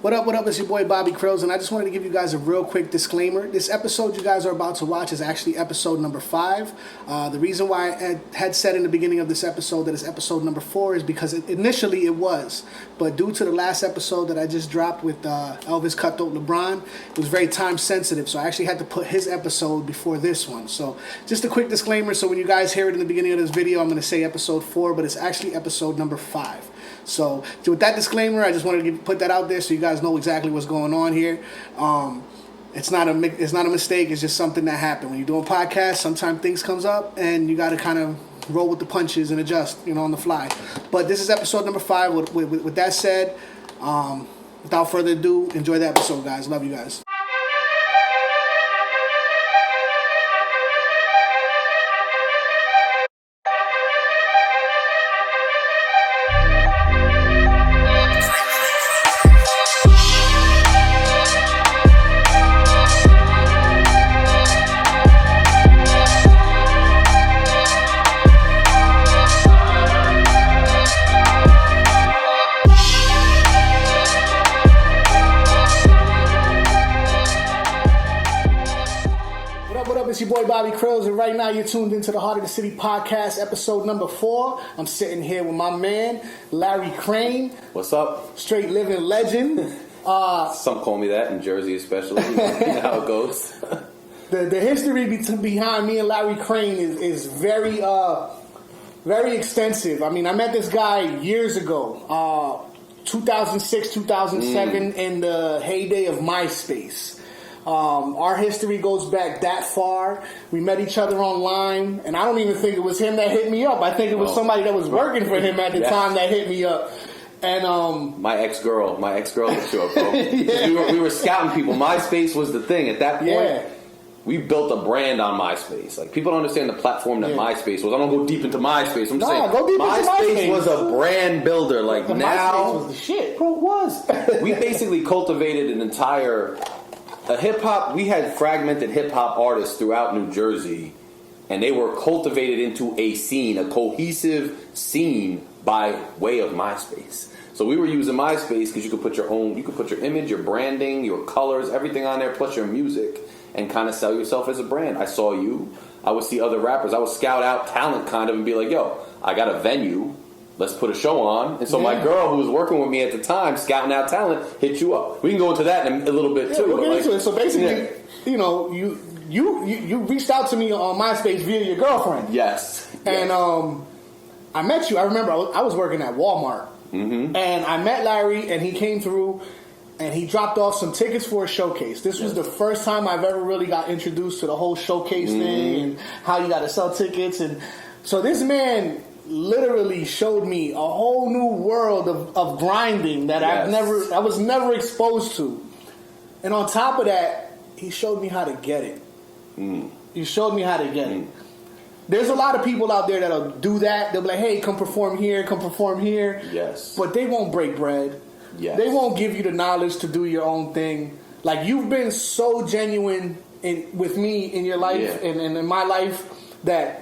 What up, it's your boy Bobby Crillz, and I just wanted to give you guys a real quick disclaimer. This episode you guys are about to watch is actually episode number 5. The reason why I had said in the beginning of this episode that it's episode number 4 is because initially it was. But due to the last episode that I just dropped with Elvis Cutthroat LeBron, it was very time sensitive, so I actually had to put his episode before this one. So just a quick disclaimer, so when you guys hear it in the beginning of this video, I'm going to say episode 4, but it's actually episode number 5. So with that disclaimer, I just wanted to put that out there so you guys know exactly what's going on here. It's not a mistake. It's just something that happened. When you're doing podcasts, sometimes things comes up and you got to kind of roll with the punches and adjust, on the fly. But this is episode number 5. With that said, without further ado, enjoy the episode, guys. Love you guys. It's your boy Bobby Crillz, and right now you're tuned into the Heart of the City Podcast, episode number 4. I'm sitting here with my man, Larry Krayn. What's up? Straight living legend. Some call me that, in Jersey especially. You know how it goes. The history behind me and Larry Krayn is very very extensive. I mean, I met this guy years ago, 2006, 2007, in the heyday of MySpace. Our history goes back that far. We met each other online, and I don't even think it was him that hit me up. I think it was somebody that was working for him at the time that hit me up. And my ex-girl hit you up, bro. Yeah. We were scouting people. MySpace was the thing at that point. Yeah. We built a brand on MySpace. Like, people don't understand the platform that MySpace was. I don't go deep into MySpace. I'm just saying, go deep MySpace into was a brand builder. Like, now, MySpace was the shit. Bro, it was. We basically cultivated an entire hip-hop. We had fragmented hip-hop artists throughout New Jersey, and they were cultivated into a scene, a cohesive scene by way of MySpace. So we were using MySpace because you could put your image, your branding, your colors, everything on there, plus your music, and kind of sell yourself as a brand. I saw you. I would see other rappers. I would scout out talent kind of and be like, yo, I got a venue. Let's put a show on. And so my girl, who was working with me at the time, scouting out talent, hit you up. We can go into that in a little bit too. We'll get into it. So basically, you reached out to me on MySpace via your girlfriend. Yes. And I met you. I remember I was working at Walmart. Mm-hmm. And I met Larry, and he came through, and he dropped off some tickets for a showcase. This was the first time I've ever really got introduced to the whole showcase thing and how you got to sell tickets. And so this man literally showed me a whole new world of grinding that I was never exposed to. And on top of that, he showed me how to get it. He showed me how to get it. There's a lot of people out there that'll do that. They'll be like, hey, come perform here, come perform here. Yes. But they won't break bread. Yes. They won't give you the knowledge to do your own thing. Like, you've been so genuine with me in your life and in my life that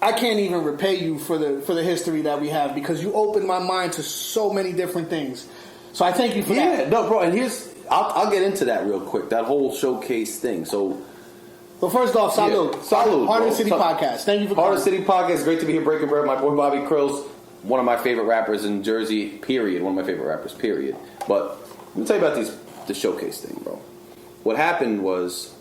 I can't even repay you for the history that we have, because you opened my mind to so many different things. So I thank you for that. Yeah, no, bro. And I'll get into that real quick. That whole showcase thing. So, well, first off, salute. Yeah. Salute. Heart of the City Podcast. Thank you for coming. Heart of the City Podcast. Great to be here breaking bread. My boy Bobby Crillz, one of my favorite rappers in Jersey. Period. One of my favorite rappers. Period. But let me tell you about the showcase thing, bro. What happened was,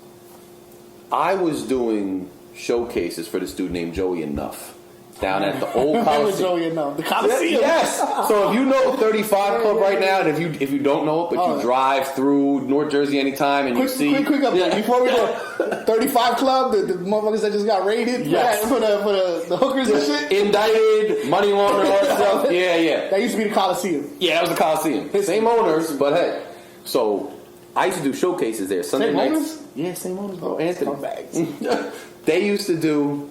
I was doing showcases for this dude named Joey Enough down at the old Coliseum. Joey Enough, the Coliseum. Yes. So if you know 35 Club right now, and if you don't know it, but you drive through North Jersey anytime and you see quick update before we go. 35 Club, the motherfuckers that just got raided for the hookers and shit, indicted, money laundering, all that stuff. Yeah. That used to be the Coliseum. Yeah, that was the Coliseum. Same owners, but hey. So I used to do showcases there Sunday nights. Owners? Yeah, same owners, bro. Anthony. They used to do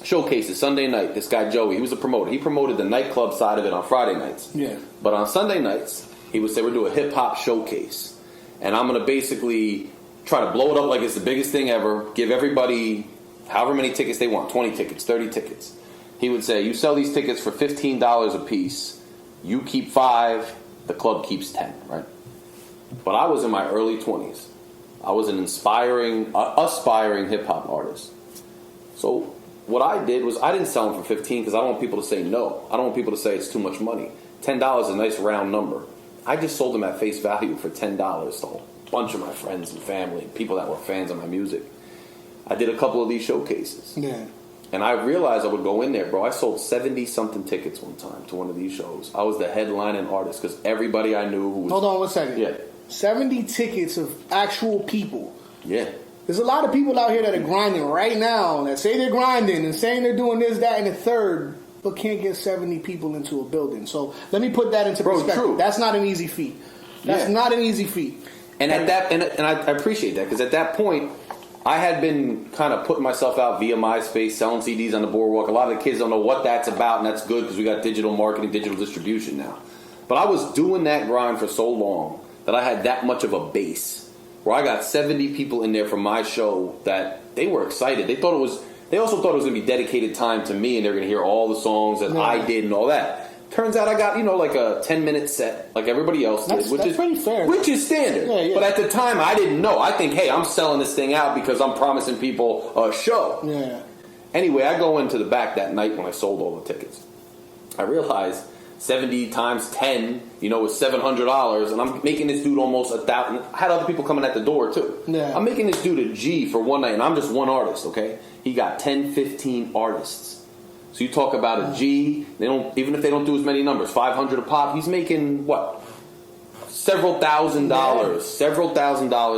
showcases Sunday night. This guy Joey, he was a promoter. He promoted the nightclub side of it on Friday nights. Yeah. But on Sunday nights, he would say, we're doing a hip-hop showcase. And I'm going to basically try to blow it up like it's the biggest thing ever. Give everybody however many tickets they want. 20 tickets, 30 tickets. He would say, you sell these tickets for $15 a piece. You keep 5, the club keeps 10, right? But I was in my early 20s. I was an aspiring hip-hop artist. So what I did was I didn't sell them for $15 because I don't want people to say no. I don't want people to say it's too much money. $10 is a nice round number. I just sold them at face value for $10 to a bunch of my friends and family, people that were fans of my music. I did a couple of these showcases. Yeah. And I realized I would go in there, bro. I sold 70-something tickets one time to one of these shows. I was the headlining artist because everybody I knew who was... Hold on one second. Yeah. 70 tickets of actual people. Yeah. There's a lot of people out here that are grinding right now that say they're grinding and saying they're doing this, that, and the third, but can't get 70 people into a building. So let me put that into perspective. True. That's not an easy feat. That's not an easy feat. And at that, and I appreciate that because at that point, I had been kind of putting myself out via MySpace, selling CDs on the boardwalk. A lot of the kids don't know what that's about, and that's good because we got digital marketing, digital distribution now. But I was doing that grind for so long that I had that much of a base where I got 70 people in there for my show that they were excited. They also thought it was going to be dedicated time to me, and they're going to hear all the songs that I did and all that. Turns out I got, like a 10-minute set like everybody else did. That's pretty fair. Which is standard. Yeah. But at the time, I didn't know. I think, hey, I'm selling this thing out because I'm promising people a show. Yeah. Anyway, I go into the back that night when I sold all the tickets. I realized 70 times 10, is $700, and I'm making this dude almost $1,000. I had other people coming at the door, too. Yeah. I'm making this dude a G for one night, and I'm just one artist, okay? He got 10, 15 artists. So you talk about a G, even if they don't do as many numbers, 500 a pop, he's making, what? Several thousand dollars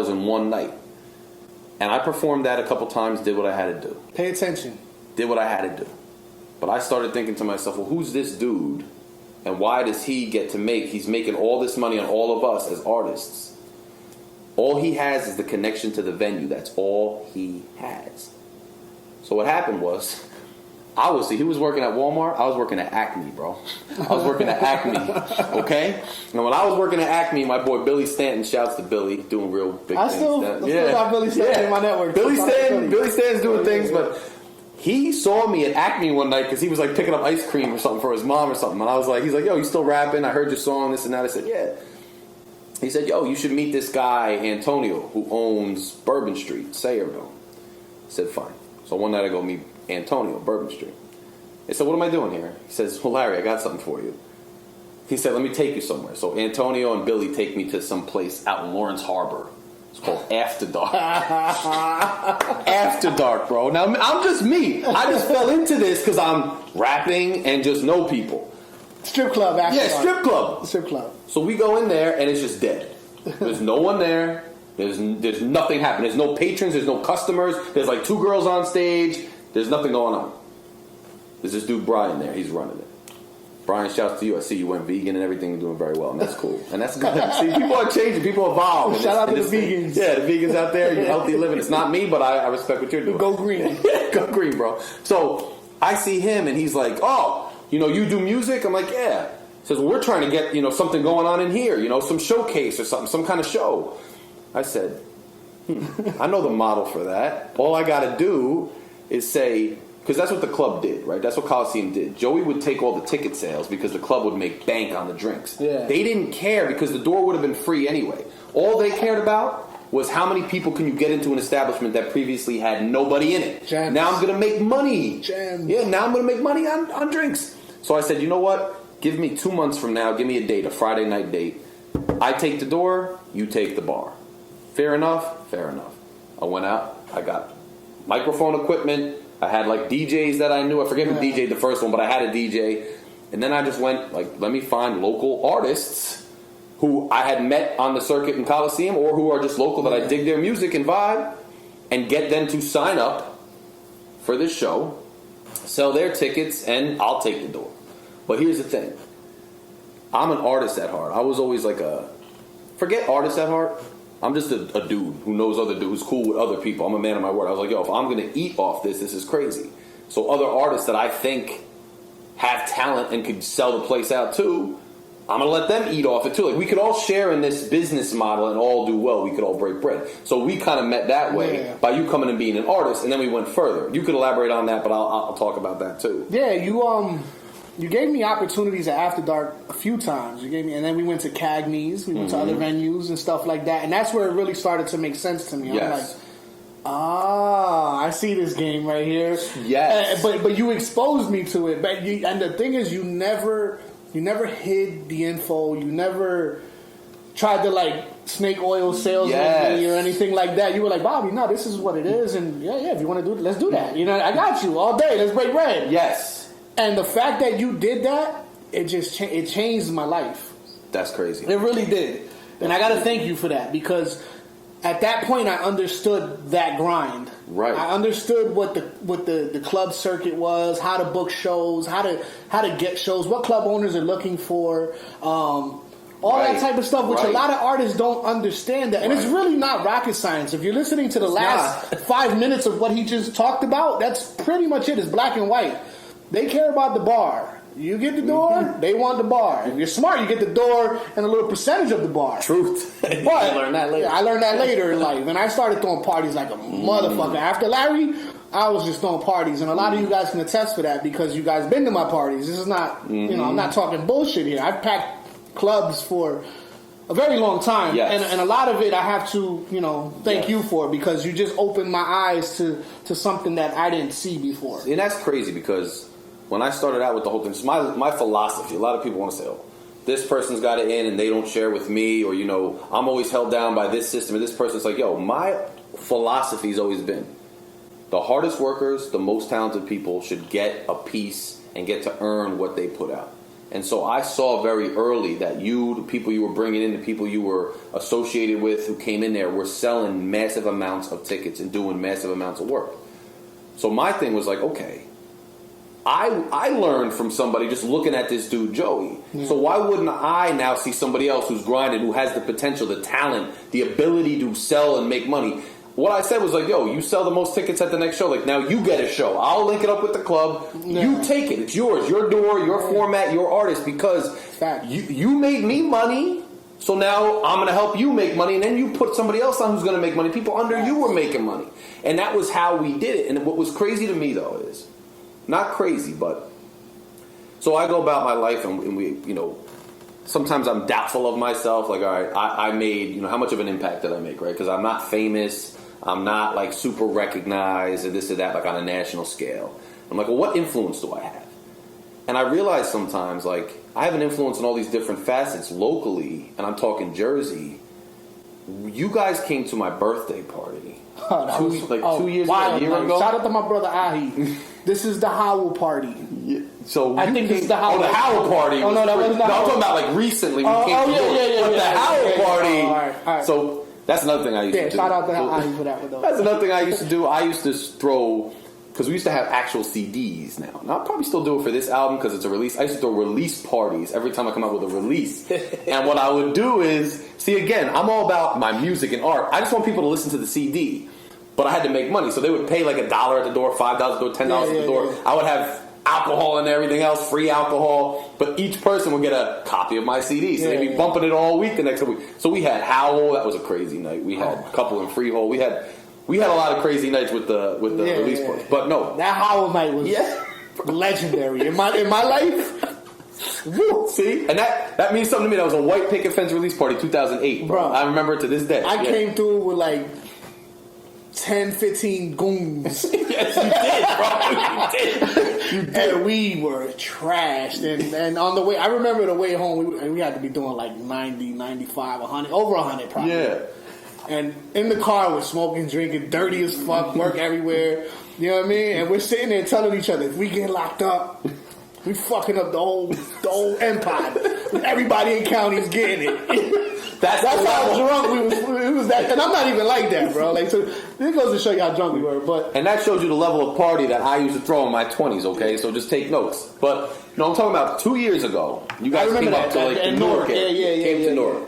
in one night. And I performed that a couple times, did what I had to do. Pay attention. Did what I had to do. But I started thinking to myself, well, who's this dude? And why does he get to he's making all this money on all of us as artists. All he has is the connection to the venue. That's all he has. So what happened was, he was working at Walmart. I was working at Acme, bro. I was working at Acme, okay? And when I was working at Acme, my boy Billy Stanton, shouts to Billy, doing real big things. I still got Billy Stanton in my network. Billy Stanton's doing things, but he saw me at Acme one night because he was like picking up ice cream or something for his mom or something. And I was like, he's like, yo, you still rapping? I heard your song, this and that. I said, yeah. He said, yo, you should meet this guy, Antonio, who owns Bourbon Street, Sayreville. I said, fine. So one night I go meet Antonio, Bourbon Street. I said, what am I doing here? He says, well, Larry, I got something for you. He said, let me take you somewhere. So Antonio and Billy take me to some place out in Lawrence Harbor. It's called After Dark. After Dark, bro. Now, I'm just me. I just fell into this because I'm rapping and just know people. Strip club, After Dark. Yeah, strip club. Strip club. So we go in there and it's just dead. There's no one there. There's nothing happening. There's no patrons. There's no customers. There's like 2 girls on stage. There's nothing going on. There's this dude Brian there. He's running it. Brian, shouts to you. I see you went vegan and everything. You're doing very well, and that's cool. And that's good. See, people are changing. People evolve. Shout out to the vegans. Yeah, the vegans out there. You're healthy living. It's not me, but I respect what you're doing. Go green. Go green, bro. So I see him, and he's like, oh, you do music? I'm like, yeah. He says, well, we're trying to get, something going on in here. Some showcase or something, some kind of show. I said, I know the model for that. All I got to do is say, because that's what the club did, right? That's what Coliseum did. Joey would take all the ticket sales because the club would make bank on the drinks. Yeah. They didn't care because the door would have been free anyway. All they cared about was how many people can you get into an establishment that previously had nobody in it. Gems. Now I'm going to make money. Gems. Yeah, now I'm going to make money on drinks. So I said, you know what? Give me 2 months from now. Give me a date, a Friday night date. I take the door, you take the bar. Fair enough? Fair enough. I went out. I got microphone equipment. I had like DJs that I knew. I forget who DJ'd the first one, but I had a DJ. And then I just went, let me find local artists who I had met on the circuit in Coliseum or who are just local that I dig their music and vibe, and get them to sign up for this show, sell their tickets, and I'll take the door. But here's the thing. I'm an artist at heart. I was always forget artist at heart. I'm just a dude who knows other dudes, who's cool with other people. I'm a man of my word. I was like, yo, if I'm going to eat off this is crazy. So other artists that I think have talent and could sell the place out too, I'm going to let them eat off it too. Like, we could all share in this business model and all do well. We could all break bread. So we kind of met that way by you coming and being an artist, and then we went further. You could elaborate on that, but I'll talk about that too. Yeah, you you gave me opportunities at After Dark a few times. You gave me, and then we went to Cagney's, we went to other venues and stuff like that, and that's where it really started to make sense to me. I'm like, I see this game right here. Yes, but you exposed me to it. But and the thing is, you never hid the info. You never tried to like snake oil sales with me or anything like that. You were like, Bobby, no, this is what it is, and if you want to do it, let's do that. You know, I got you all day. Let's break bread. Yes. And the fact that you did that, it just it changed my life. That's crazy. It really did, and I got to thank you for that, because at that point I understood that grind. Right. I understood what the club circuit was, how to book shows, how to get shows, what club owners are looking for. All that type of stuff, which a lot of artists don't understand that. And it's really not rocket science. If you're listening to the last 5 minutes of what he just talked about, that's pretty much it. It's black and white. They care about the bar. You get the door, they want the bar. If you're smart, you get the door and a little percentage of the bar. Truth. But I learned that later. I learned that later in life. And I started throwing parties like a motherfucker. After Larry, I was just throwing parties. And a lot of you guys can attest for that, because you guys been to my parties. This is not, I'm not talking bullshit here. I've packed clubs for a very long time, and a lot of it I have to thank you for, because you just opened my eyes to something that I didn't see before. And that's crazy, because when I started out with the whole thing, it's my philosophy. A lot of people want to say, oh, this person's got it in and they don't share with me, or I'm always held down by this system, and this person's like, yo, my philosophy's always been, the hardest workers, the most talented people should get a piece and get to earn what they put out. And so I saw very early that the people you were bringing in, the people you were associated with who came in there were selling massive amounts of tickets and doing massive amounts of work. So my thing was like, okay, I learned from somebody just looking at this dude, Joey. So why wouldn't I now see somebody else who's grinding, who has the potential, the talent, the ability to sell and make money? What I said was like, yo, you sell the most tickets at the next show. Like, now you get a show. I'll link it up with the club. You take it. It's yours. Your door, your format, your artist. Because you made me money. So now I'm going to help you make money. And then you put somebody else on who's going to make money. People under you were making money. And that was how we did it. And what was crazy to me, though, is not crazy, but so I go about my life and we, sometimes I'm doubtful of myself. Like, all right, I made, how much of an impact did I make, right? Because I'm not famous. I'm not like super recognized and this or that, like on a national scale. I'm like, well, what influence do I have? And I realize sometimes, like, I have an influence in all these different facets locally, and I'm talking Jersey. You guys came to my birthday party 2 years ago, a year ago. Shout out to my brother Ahi. This is the Howell party. Yeah. So I think this is the Howell. Oh, the Howell party. Oh no, that wasn't the Howell. I'm talking about like recently. We came to York. The Howell party. All right. So that's another thing I used to do. Shout out to Ahi for that one, though. That's another thing I used to do. I used to throw, because we used to have actual CDs now. And I'll probably still do it for this album because it's a release. I used to throw release parties every time I come out with a release. And what I would do is, see, again, I'm all about my music and art. I just want people to listen to the CD. But I had to make money. So they would pay like $1 at the door, $5 at the door, $10 at the door. I would have alcohol and everything else, free alcohol. But each person would get a copy of my CD. So they'd be bumping it all week the next week. So we had Howell. That was a crazy night. We had a couple in Freehold. We had a lot of crazy nights with the release parties. But no. That Howell night was legendary. In my life. Woo. See? And that means something to me. That was a white picket fence release party, 2008. Bro. I remember it to this day. I came through with like 10, 15 goons. Yes, you did, bro. You did. And we were trashed. And on the way, I remember the way home, we had to be doing like 90, 95, 100, over 100 probably. Yeah. And in the car, we're smoking, drinking, dirty as fuck, work everywhere. You know what I mean? And we're sitting there telling each other, if we get locked up, we fucking up the whole empire. Everybody in county's getting it. That's how drunk we was. It was that, and I'm not even like that, bro. Like, so this goes to show you how drunk we were. But and that shows you the level of party that I used to throw in my 20s. Okay, so just take notes. But I'm talking about 2 years ago. You guys came up to like the Newark. Came to Newark.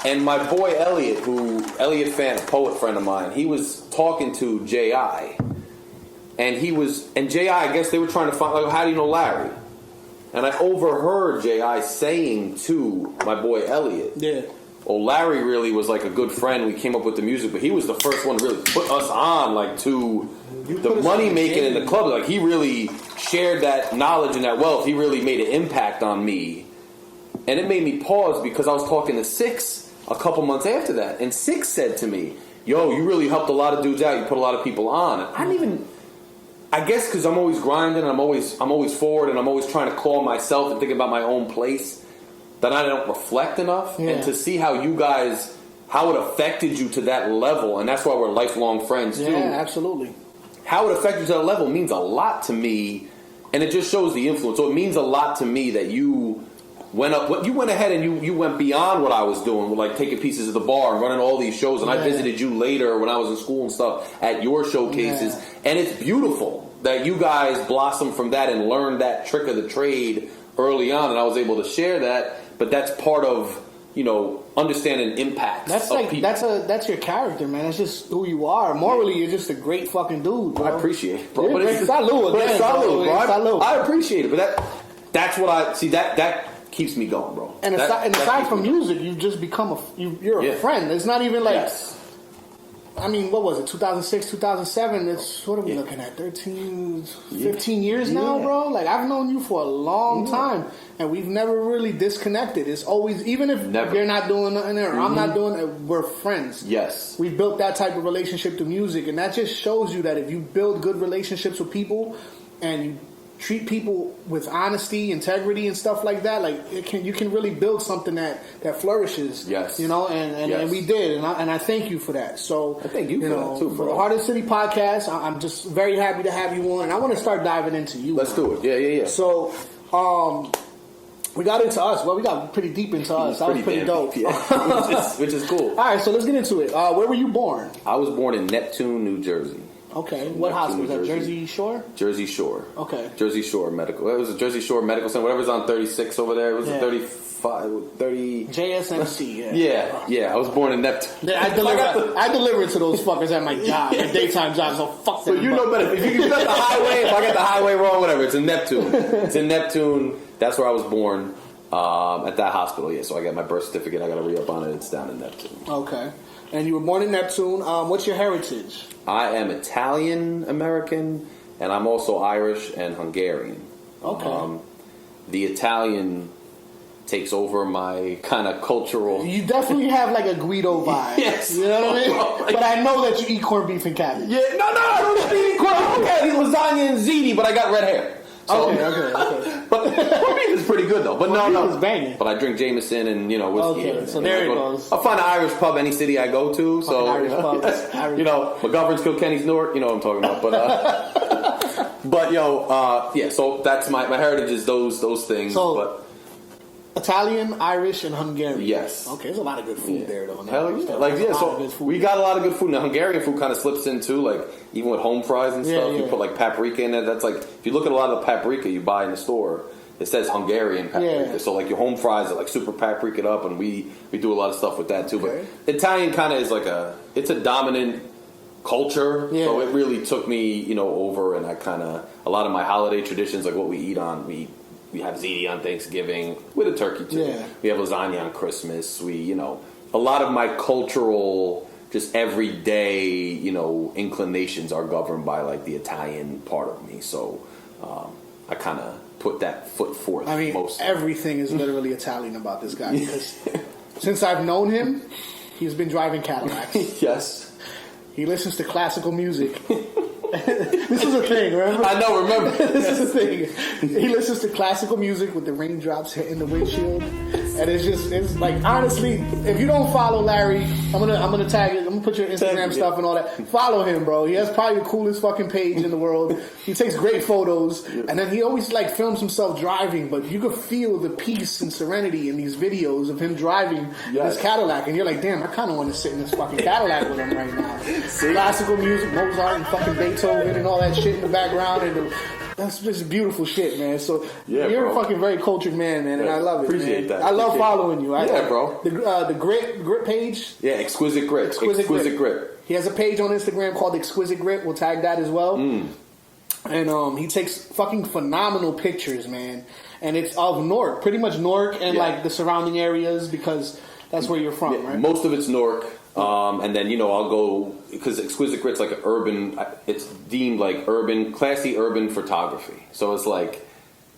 And my boy Elliot fan, a poet friend of mine, he was talking to J.I. And J.I., I guess they were trying to find, like, how do you know Larry? And I overheard J.I. saying to my boy Elliot, Larry really was like a good friend. We came up with the music, but he was the first one to really put us on, like, to the money making in the club. Like, he really shared that knowledge and that wealth. He really made an impact on me. And it made me pause because I was talking to Six a couple months after that. And Six said to me, yo, you really helped a lot of dudes out. You put a lot of people on. And I didn't even... I guess because I'm always grinding, and I'm always forward, and I'm always trying to call myself and thinking about my own place, that I don't reflect enough. Yeah. And to see how you guys, how it affected you to that level, and that's why we're lifelong friends too. Yeah, absolutely. How it affected you to that level means a lot to me, and it just shows the influence. So it means a lot to me that you went up, you went ahead and you went beyond what I was doing, with like taking pieces of the bar and running all these shows. And I visited you later when I was in school and stuff at your showcases. Yeah. And it's beautiful that you guys blossomed from that and learned that trick of the trade early on. And I was able to share that. But that's part of, understanding impact. That's like people. That's your character, man. That's just who you are. Morally, you're just a great fucking dude, bro. I appreciate it, bro. But it's salute again, bro. I appreciate it, but that's what I see. That keeps me going, bro. And aside from music, you've just become you're a friend. It's not even like. Yes. I mean, what was it? 2006, 2007. It's what are we looking at? 13, 15 years now, bro. Like, I've known you for a long time, and we've never really disconnected. It's always, even if you're not doing nothing or I'm not doing it, we're friends. Yes, we built that type of relationship through music, and that just shows you that if you build good relationships with people and you treat people with honesty, integrity, and stuff like that, like you can really build something that flourishes. Yes, and we did, and I thank you for that. So I thank you for that too, bro. For the HOTC Podcast, I'm just very happy to have you on, and I want to start diving into you. Let's do it. Yeah. So, we got into us. Well, we got pretty deep into us. That was pretty dope. Yeah. which is cool. All right, so let's get into it. Where were you born? I was born in Neptune, New Jersey. Okay, what hospital was that? Jersey Shore? Jersey Shore. Okay. Jersey Shore Medical. It was a Jersey Shore Medical Center. Whatever's on 36 over there. It was a 30... JSMC, yeah. I was born in Neptune. I deliver to those fuckers at my job, my daytime job, so fuck them. So you know better. If you got the highway, if I got the highway wrong, whatever, it's in Neptune. It's in Neptune. That's where I was born, at that hospital, So I got my birth certificate. I got to re-up on it. It's down in Neptune. Okay. And you were born in Neptune. What's your heritage? I am Italian-American, and I'm also Irish and Hungarian. Okay. The Italian takes over my kind of cultural... You definitely have like a Guido vibe. Yes. You know what I mean? But I know that you eat corned beef and cabbage. Yeah, no, I don't eat corned beef and cabbage. Lasagna and ziti, but I got red hair. So, okay. But corned beef is pretty good, though. But no. It's banging. But I drink Jameson and, whiskey. Okay, so there it goes. I'll find an Irish pub any city I go to. So, Irish pubs. McGovern's, Kilkenny's, Newark, you know what I'm talking about. But, so that's my heritage is those things. So, Italian, Irish, and Hungarian. Yes. Okay, there's a lot of good food there, though. Hell yeah. So we got a lot of good food. And the Hungarian food kind of slips in, too, like, even with home fries and stuff. You put, like, paprika in it. That's like, if you look at a lot of the paprika you buy in the store, it says Hungarian paprika. Yeah. So, like, your home fries are, like, super paprika'd up, and we do a lot of stuff with that, too. Okay. But Italian kind of is like it's a dominant culture. Yeah. So it really took me, over, and I kind of, a lot of my holiday traditions, like what we eat on, we have ziti on Thanksgiving with a turkey too. Yeah. We have lasagna on Christmas. We, a lot of my cultural, just everyday, inclinations are governed by like the Italian part of me. So I kind of put that foot forth. I mean, everything is literally Italian about this guy because since I've known him, he's been driving Cadillacs. Yes. He listens to classical music. This is a thing, remember? I know, remember. This is a thing. He listens to classical music with the raindrops hitting the windshield. And it's like, honestly, if you don't follow Larry, I'm gonna tag it. I'm gonna put your Instagram stuff and all that. Follow him, bro. He has probably the coolest fucking page in the world. He takes great photos, and then he always like films himself driving. But you could feel the peace and serenity in these videos of him driving this Cadillac, and you're like, damn, I kind of want to sit in this fucking Cadillac with him right now. Classical music, Mozart and fucking Beethoven and all that shit in the background, and that's just beautiful shit, man. So you're a fucking very cultured man, man, and I love it. Appreciate that. I love following you. Bro. The grit page. Yeah, Exquisite Grit. Exquisite Grit. He has a page on Instagram called Exquisite Grit. We'll tag that as well. And he takes fucking phenomenal pictures, man. And it's of Newark, pretty much Newark and like the surrounding areas because That's where you're from, right? Most of it's Newark. And then, I'll go, because Exquisite Grit's like an urban, it's deemed like classy urban photography. So it's like,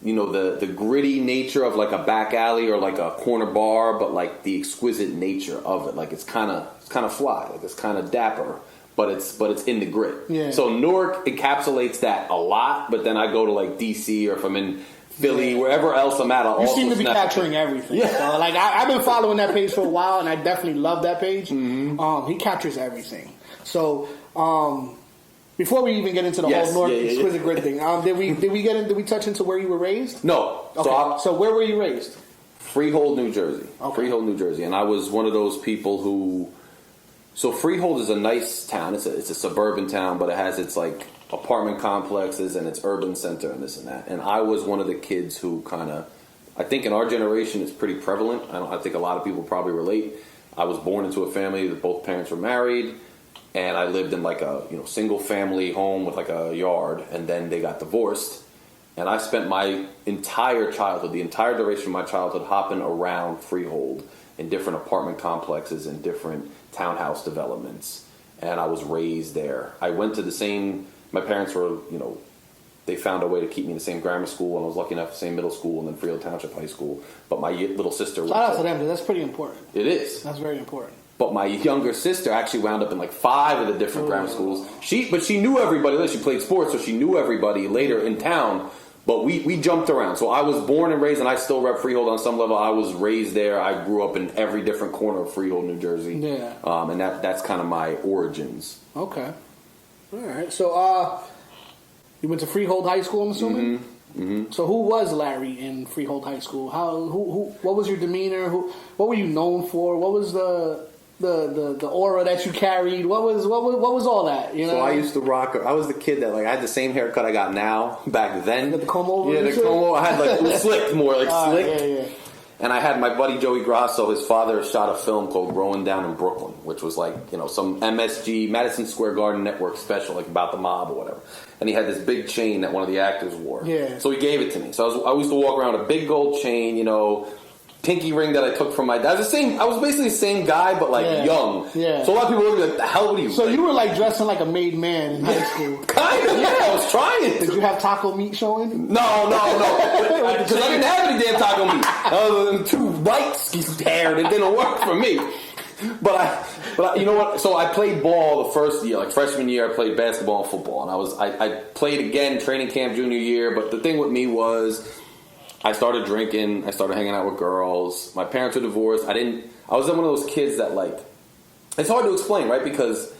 the gritty nature of like a back alley or like a corner bar, but like the exquisite nature of it. Like it's kind of fly, like it's kind of dapper, but it's in the grit. Yeah. So Newark encapsulates that a lot, but then I go to like DC, or if I'm in Philly, wherever else I'm at, you seem to be capturing everything. Yeah. So, like I've been following that page for a while, and I definitely love that page. Mm-hmm. He captures everything. So before we even get into the whole North Exquisite Grit thing, did we touch into where you were raised? No. Okay. So where were you raised? Freehold, New Jersey. Okay. Freehold, New Jersey, and I was one of those people who. So Freehold is a nice town. It's a suburban town, but it has its like apartment complexes and its urban center and this and that. And I was one of the kids who I think in our generation it's pretty prevalent. I think a lot of people probably relate. I was born into a family that both parents were married, and I lived in like a single family home with like a yard, and then they got divorced. And I spent my entire childhood, the entire duration of my childhood, hopping around Freehold in different apartment complexes and different townhouse developments. And I was raised there. I went to my parents were, they found a way to keep me in the same grammar school, and I was lucky enough the same middle school and then Freehold Township High School. But my little sister... Shout out to them, that's pretty important. It is. That's very important. But my younger sister actually wound up in like 5 of the different grammar schools. But she knew everybody. She played sports, so she knew everybody later in town. But we jumped around. So I was born and raised, and I still rep Freehold on some level. I was raised there. I grew up in every different corner of Freehold, New Jersey. Yeah. And that's kind of my origins. Okay. All right. So you went to Freehold High School, I'm assuming? Mm-hmm. Mm-hmm. So who was Larry in Freehold High School? What was your demeanor? What were you known for? What was the aura that you carried? What was all that? So I used to rock. I was the kid that I had the same haircut I got now back then. The comb over. Yeah, the comb over. I had it was slicked more, slicked. Yeah. And I had my buddy Joey Grasso. His father shot a film called "Growing Down in Brooklyn," which was some MSG Madison Square Garden Network special, about the mob or whatever. And he had this big chain that one of the actors wore. Yeah. So he gave it to me. So I used to walk around with a big gold chain, pinky ring that I took from my dad. I was basically the same guy, but young. Yeah. So a lot of people would be like, "The hell would you?" So you were dressing like a made man in high school. Kind of. Yeah, I was trying. Did you have taco meat showing? No. Because I didn't have any damn taco meat. Other than 2 white hair, it didn't work for me. But you know what? So I played ball the first year, freshman year. I played basketball and football, and I played again training camp junior year. But the thing with me was, I started drinking. I started hanging out with girls. My parents were divorced. I was one of those kids that it's hard to explain, right? Because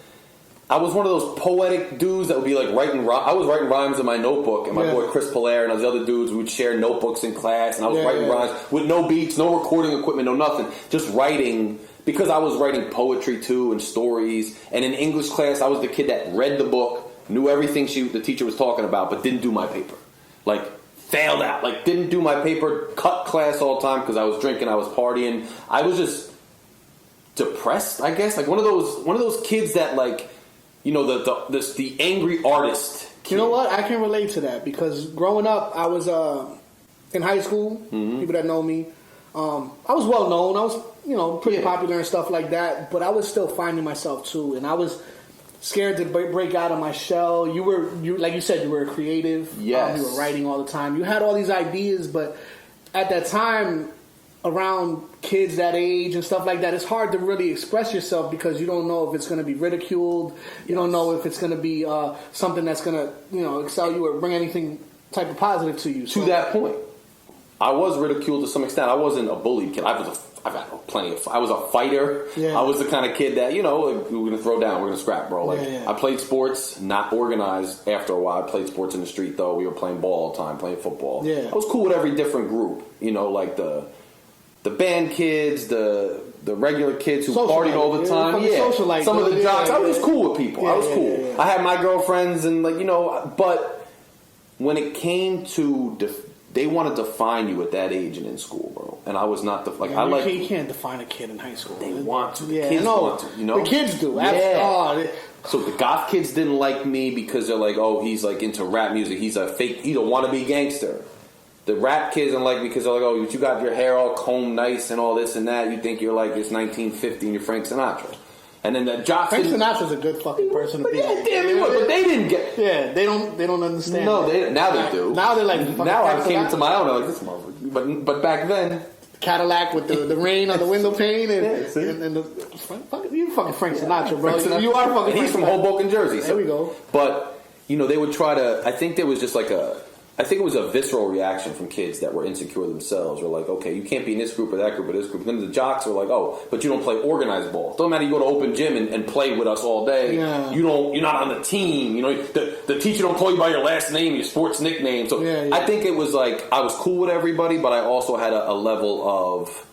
I was one of those poetic dudes that would be writing. I was writing rhymes in my notebook, and my boy Chris Polaire and those other dudes would share notebooks in class, and I was writing rhymes with no beats, no recording equipment, no nothing, just writing. Because I was writing poetry too and stories, and in English class, I was the kid that read the book, knew everything the teacher was talking about, but didn't do my paper. Failed out. Didn't do my paper, cut class all the time because I was drinking, I was partying. I was just depressed, I guess. One of those kids that the angry artist kid. You know what? I can relate to that because growing up, I was in high school. Mm-hmm. People that know me, I was well known. I was pretty popular and stuff like that. But I was still finding myself too, and I was scared to break out of my shell. You like you said, you were a creative. Yes. You were writing all the time. You had all these ideas, but at that time, around kids that age and stuff like that, it's hard to really express yourself because you don't know if it's going to be ridiculed. You don't know if it's going to be something that's going to excel you or bring anything type of positive to you. To that point, I was ridiculed to some extent. I wasn't a bullied kid. I've had plenty of. I was a fighter. Yeah. I was the kind of kid that we're gonna throw down, we're gonna scrap, bro. I played sports, not organized. After a while, I played sports in the street though. We were playing ball all the time, playing football. Yeah. I was cool with every different group. The band kids, the regular kids who partied all the time. Yeah. Some of the jocks. I was just cool with people. I was cool. Yeah. I had my girlfriends and but when it came to they wanted to define you at that age and in school, bro. And I was not you can't define a kid in high school. They want to. The kids want to. The kids do. Yeah. So the goth kids didn't like me because they're like, oh, he's into rap music. He's a wannabe gangster. the rap kids don't like because they're like, oh, you got your hair all combed nice and all this and that. You think you're like it's 1950 and you're Frank Sinatra. And then the jocks. Frank Sinatra's a good fucking person. But yeah, damn it, but they didn't get. Yeah, they don't understand. No, now they do. Now they're like. Now I came to my own. I'm like this motherfucker. But back then. Cadillac with the rain on the window pane and the you fucking Frank Sinatra, bro. Frank Sinatra. You are fucking. And he's from Hoboken, Jersey. So. There we go. But they would try to. I think there was just like I think it was a visceral reaction from kids that were insecure themselves. Were like, okay, you can't be in this group or that group or this group. And then the jocks were like, oh, but you don't play organized ball. Doesn't matter. You go to open gym and play with us all day. Yeah. You're not on the team. The teacher don't call you by your last name, your sports nickname. So I think it was like I was cool with everybody, but I also had a level of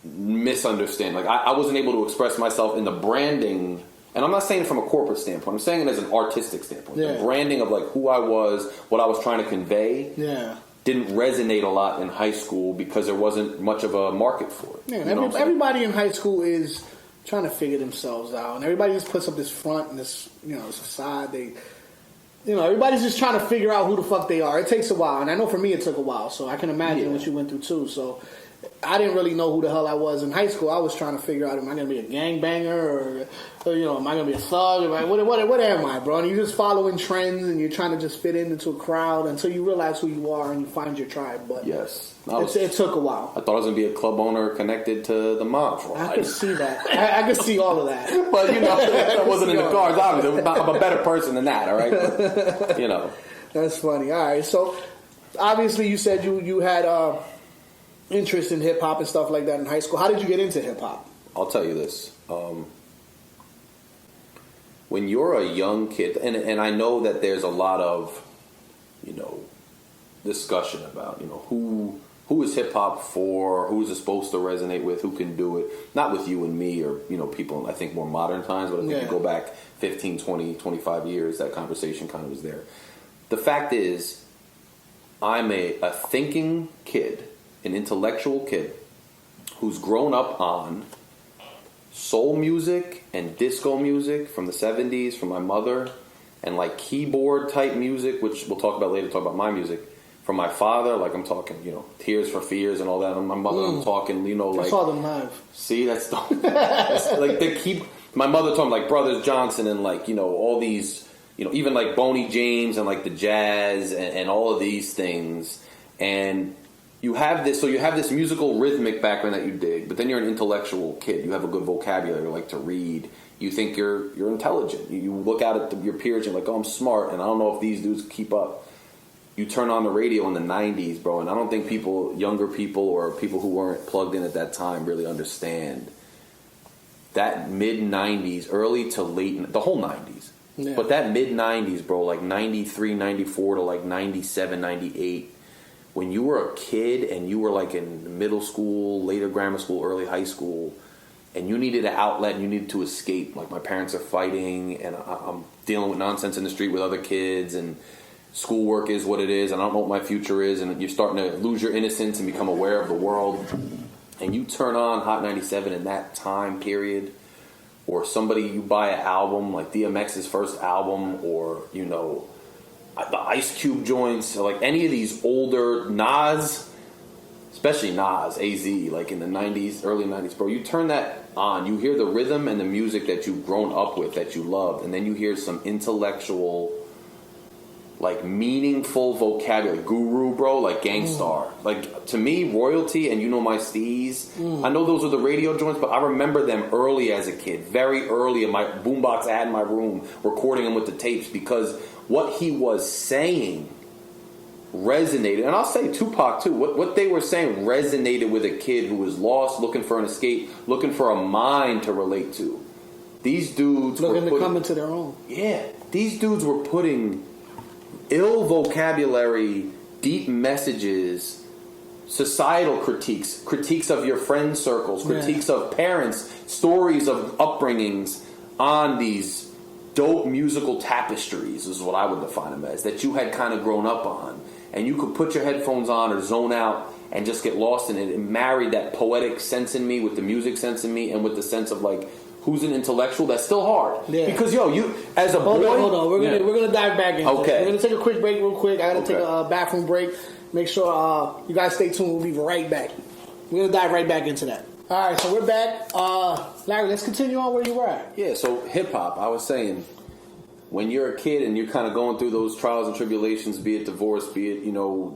misunderstanding. Like I wasn't able to express myself in the branding. And I'm not saying it from a corporate standpoint. I'm saying it as an artistic standpoint. The branding of like who I was, what I was trying to convey, didn't resonate a lot in high school because there wasn't much of a market for it. Yeah, everybody in high school is trying to figure themselves out, and everybody just puts up this front and this this facade. Everybody's just trying to figure out who the fuck they are. It takes a while, and I know for me it took a while. So I can imagine what you went through too. So. I didn't really know who the hell I was in high school. I was trying to figure out, am I going to be a gangbanger or am I going to be a thug? What am I, bro? And you're just following trends and you're trying to just fit into a crowd until you realize who you are and you find your tribe. But yes, it took a while. I thought I was going to be a club owner connected to the mob. I could see that. I could see all of that. But that wasn't in the cards. Obviously, I'm a better person than that. All right, but, That's funny. All right, so obviously you said you had. Interest in hip hop and stuff like that in high school. How did you get into hip hop? I'll tell you this: when you're a young kid, and I know that there's a lot of discussion about who is hip hop for, who is it supposed to resonate with, who can do it. Not with you and me or people. I think more modern times, but I think you go back 15, 20, 25 years, that conversation kind of was there. The fact is, I'm a thinking kid. An intellectual kid who's grown up on soul music and disco music from the 70s from my mother and like keyboard type music, which we'll talk about later, talk about my music, from my father. Like I'm talking, Tears for Fears and all that. And my mother, I'm talking, like. I saw them live. See, that's like my mother told me like Brothers Johnson and like, all these, even like Boney James and like the jazz and all of these things. And you have this musical rhythmic background that you dig, but then you're an intellectual kid. You have a good vocabulary, you like to read. You think you're intelligent. You look out at your peers and you're like, oh, I'm smart, and I don't know if these dudes keep up. You turn on the radio in the 90s, bro, and I don't think younger people or people who weren't plugged in at that time really understand that mid-90s, early to late, the whole 90s. Yeah. But that mid-90s, bro, like 93, 94 to like 97, 98, when you were a kid and you were like in middle school, later grammar school, early high school, and you needed an outlet and you needed to escape, like my parents are fighting and I'm dealing with nonsense in the street with other kids and schoolwork is what it is and I don't know what my future is and you're starting to lose your innocence and become aware of the world, and you turn on Hot 97 in that time period, or you buy an album like DMX's first album, or the Ice Cube joints, or like any of these older Nas, especially Nas, AZ, like in the 90s, early 90s, bro, you turn that on, you hear the rhythm and the music that you've grown up with, that you loved, and then you hear some intellectual, like meaningful vocabulary, Guru, bro, like Gangstar. Like, to me, Royalty and My Steez, I know those are the radio joints, but I remember them early as a kid, very early in my boombox I had in my room, recording them with the tapes, because what he was saying resonated. And I'll say Tupac too. What they were saying resonated with a kid who was lost, looking for an escape, looking for a mind to relate to. These dudes looking to come into their own. Yeah. These dudes were putting ill vocabulary, deep messages, societal critiques of your friend circles, critiques of parents, stories of upbringings on these dope musical tapestries is what I would define them as, that you had kind of grown up on. And you could put your headphones on or zone out and just get lost in it and marry that poetic sense in me with the music sense in me and with the sense of like, who's an intellectual? That's still hard. Yeah. Because, you, as a boy... Hold on. We're gonna dive back into it. We're going to take a quick break real quick. I got to take a bathroom break. Make sure you guys stay tuned. We'll be right back. We're going to dive right back into that. All right, so we're back. Larry, let's continue on where you were at. Yeah, so hip-hop, I was saying, when you're a kid and you're kind of going through those trials and tribulations, be it divorce, be it,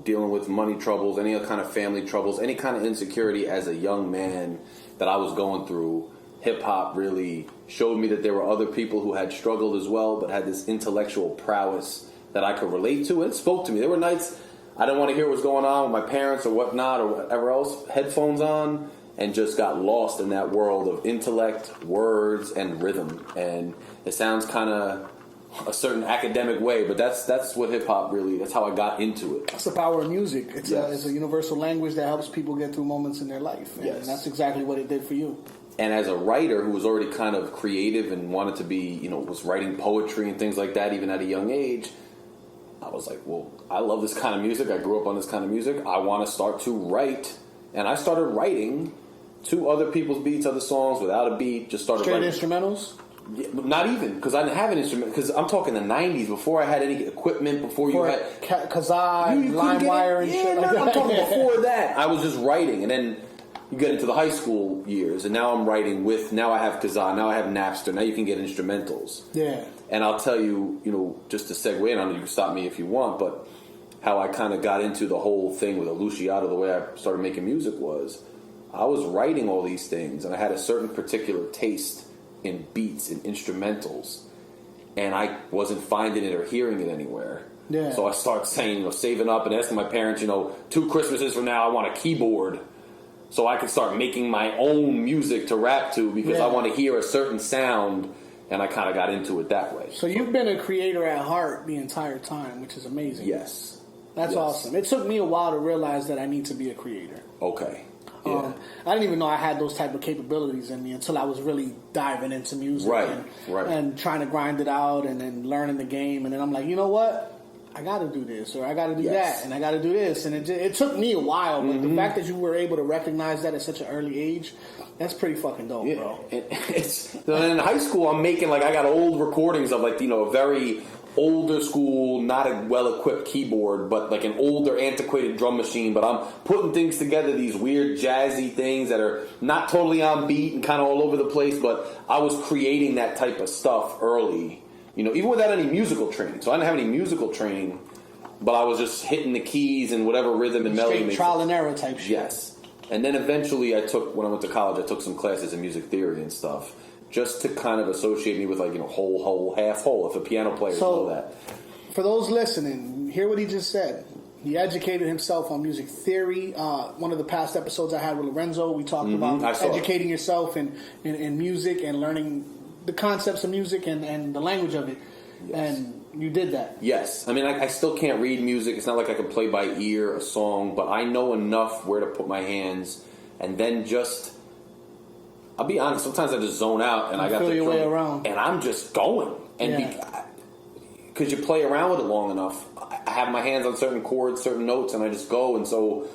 dealing with money troubles, any kind of family troubles, any kind of insecurity as a young man that I was going through, hip-hop really showed me that there were other people who had struggled as well, but had this intellectual prowess that I could relate to, and it spoke to me. There were nights I didn't want to hear what was going on with my parents or whatnot or whatever else, headphones on, and just got lost in that world of intellect, words, and rhythm. And it sounds kind of a certain academic way, but that's what hip-hop really, that's how I got into it. That's the power of music. It's a universal language that helps people get through moments in their life. And that's exactly what it did for you. And as a writer who was already kind of creative and wanted to be, was writing poetry and things like that even at a young age, I was like, well, I love this kind of music. I grew up on this kind of music. I want to start to write. And I started writing to other people's beats, other songs without a beat. Just started writing. Straight instrumentals? Yeah, not even, because I didn't have an instrument. Because I'm talking the 90s, before I had any equipment, before you had... Kazaa, LimeWire and shit like that. I'm talking before that. I was just writing. And then you get into the high school years, and now I'm writing with... Now I have Kazaa, now I have Napster. Now you can get instrumentals. Yeah. And I'll tell you, just to segue in on it, you can stop me if you want, but how I kind of got into the whole thing with Lusciato, the way I started making music was... I was writing all these things, and I had a certain particular taste in beats and instrumentals, and I wasn't finding it or hearing it anywhere. Yeah. So I started saying, saving up and asking my parents, 2 Christmases from now, I want a keyboard so I can start making my own music to rap to, because I want to hear a certain sound, and I kind of got into it that way. So you've been a creator at heart the entire time, which is amazing. Yes. That's awesome. It took me a while to realize that I need to be a creator. Okay. Yeah. I didn't even know I had those type of capabilities in me until I was really diving into music and trying to grind it out and then learning the game. And then I'm like, you know what? I got to do this, or I got to do that, and I got to do this. And it took me a while, but the fact that you were able to recognize that at such an early age, that's pretty fucking dope, bro. In high school, I'm making, I got old recordings of, a very older school, not a well-equipped keyboard, but an older antiquated drum machine, but I'm putting things together, these weird jazzy things that are not totally on beat and kind of all over the place, but I was creating that type of stuff early, even without any musical training. So I didn't have any musical training, but I was just hitting the keys and whatever rhythm and melody. Straight trial and error type shit. Yes. And then eventually when I went to college, I took some classes in music theory and stuff, just to kind of associate me with whole, half whole, if a piano player know that. For those listening, hear what he just said. He educated himself on music theory. One of the past episodes I had with Lorenzo, we talked about educating yourself in music and learning the concepts of music and the language of it. Yes. And you did that. Yes. I mean, I still can't read music. It's not like I can play by ear a song, but I know enough where to put my hands, and then just... I'll be honest, sometimes I just zone out and I got the drum, way around. And I'm just going. And because you play around with it long enough, I have my hands on certain chords, certain notes, and I just go. And so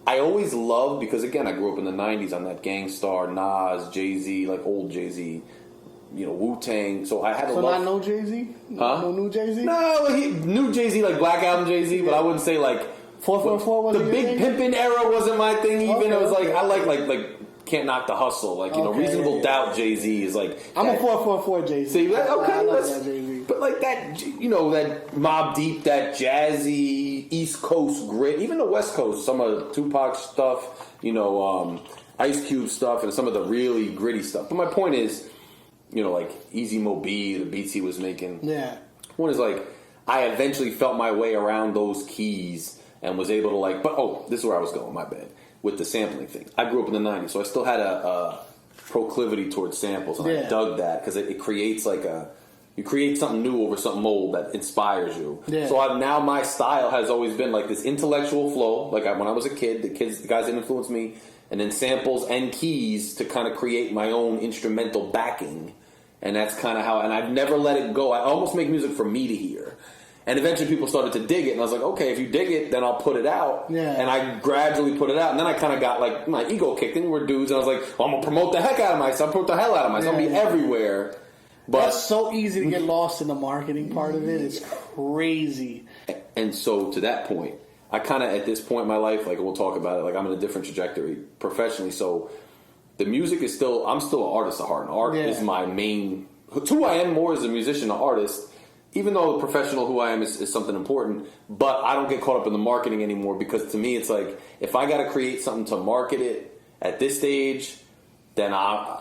I always loved, because again, I grew up in the 90s on that Gangstar, Nas, Jay-Z, old Jay-Z, Wu-Tang. So I had a love. So not no Jay-Z? Huh? No new Jay-Z? No, new Jay-Z, Black Album Jay-Z, but I wouldn't say 444 was the big pimpin' era wasn't my thing even. It was I like Can't Knock the Hustle, Reasonable Doubt. Jay-Z is I'm a 444 Jay-Z. See, I love that Jay-Z. But that that Mobb Deep, that jazzy East Coast grit, even the West Coast, some of Tupac stuff, Ice Cube stuff, and some of the really gritty stuff. But my point is, Easy Mo B, the beats he was making. Yeah. One is I eventually felt my way around those keys and was able to this is where I was going, my bad. With the sampling thing. I grew up in the 90s, so I still had a proclivity towards samples, and I dug that, because it creates you create something new over something old that inspires you. Yeah. So now my style has always been this intellectual flow, when I was a kid, the guys that influenced me, and then samples and keys to kind of create my own instrumental backing, and that's kind of how, and I've never let it go. I almost make music for me to hear. And eventually people started to dig it, and I was like, okay, if you dig it, then I'll put it out. Yeah. And I gradually put it out, and then I kind of got, my ego kicked in. We're dudes, and I was like, well, I'm going to promote the heck out of myself, promote the hell out of myself, be everywhere. But that's so easy to get lost in the marketing part of it. It's crazy. And so, to that point, I kind of, at this point in my life, like we'll talk about it, like I'm in a different trajectory professionally. So the music is still, I'm still an artist at heart. And art is my main, who I am more as a musician, an artist, even though professional who I am is something important. But I don't get caught up in the marketing anymore, because to me it's like, if I got to create something to market it at this stage, then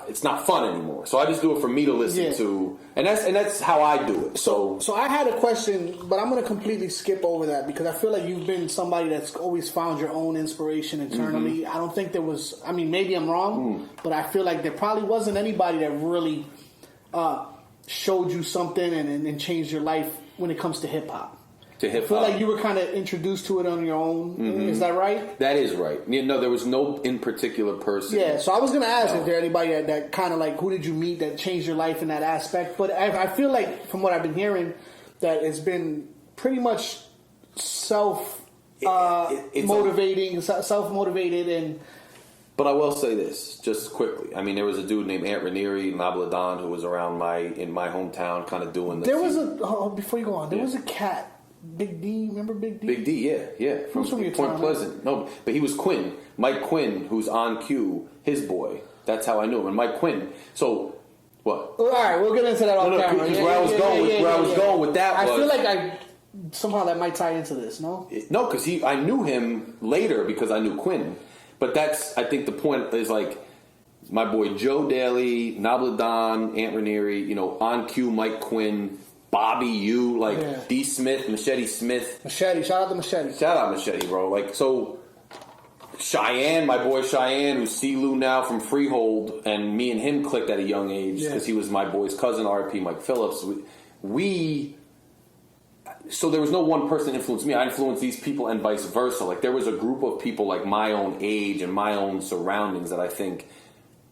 it's not fun anymore. So I just do it for me to listen to, and that's how I do it. So I had a question, but I'm going to completely skip over that, because I feel like you've been somebody that's always found your own inspiration internally. Mm-hmm. I don't think there was, I mean, maybe I'm wrong, but I feel like there probably wasn't anybody that really showed you something and changed your life when it comes to hip hop. I feel like you were kind of introduced to it on your own. Mm-hmm. Is that right? That is right. No, there was no in particular person. Yeah, so I was going to ask if there anybody that kind of like, who did you meet that changed your life in that aspect? But I feel like, from what I've been hearing, that it's been pretty much self-motivating, self-motivated. And but I will say this, just quickly. I mean, there was a dude named Ant Ranieri, Nabladan, who was around in my hometown kind of doing this. There was before you go on, there was a cat. Big D, remember Big D? Big D, yeah. From Point Pleasant. No, but he was Quinn. Mike Quinn, who's on cue, his boy. That's how I knew him. And Mike Quinn. So, what? All right, we'll get into that on camera. Where I was going with that was... I feel like somehow that might tie into this, no? No, because I knew him later because I knew Quinn. But that's, I think the point is like, my boy Joe Daly, Nabladan, Ant Ranieri, on cue, Mike Quinn, Bobby U, D. Smith, Machete Smith. Machete, shout out to Machete. Shout out Machete, bro. Like, so, Cheyenne, my boy Cheyenne, who's C-Lou now from Freehold, and me and him clicked at a young age because he was my boy's cousin, R.I.P. Mike Phillips. So there was no one person that influenced me. I influenced these people and vice versa. Like, there was a group of people like my own age and my own surroundings that I think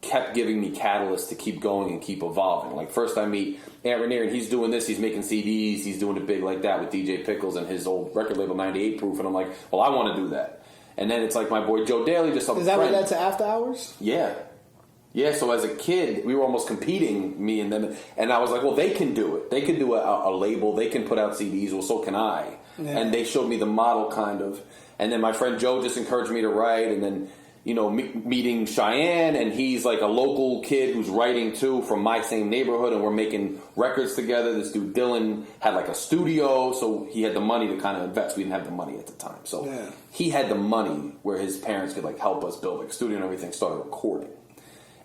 kept giving me catalysts to keep going and keep evolving. Like, first I meet Ant Ranieri, and he's doing this, he's making CDs, he's doing it big like that with DJ Pickles and his old record label 98 Proof, and I'm like, well, I want to do that. And then it's like my boy Joe Daly, just Is that what led to After Hours? Yeah, so as a kid, we were almost competing, me and them, and I was like, well, they can do it. They can do a label, they can put out CDs, well, so can I. Yeah. And they showed me the model, kind of. And then my friend Joe just encouraged me to write, and then meeting Cheyenne, and he's like a local kid who's writing too from my same neighborhood, and we're making records together. This dude Dylan had like a studio, so he had the money to kind of invest. We didn't have the money at the time, so he had the money where his parents could like help us build like a studio and everything. Started recording,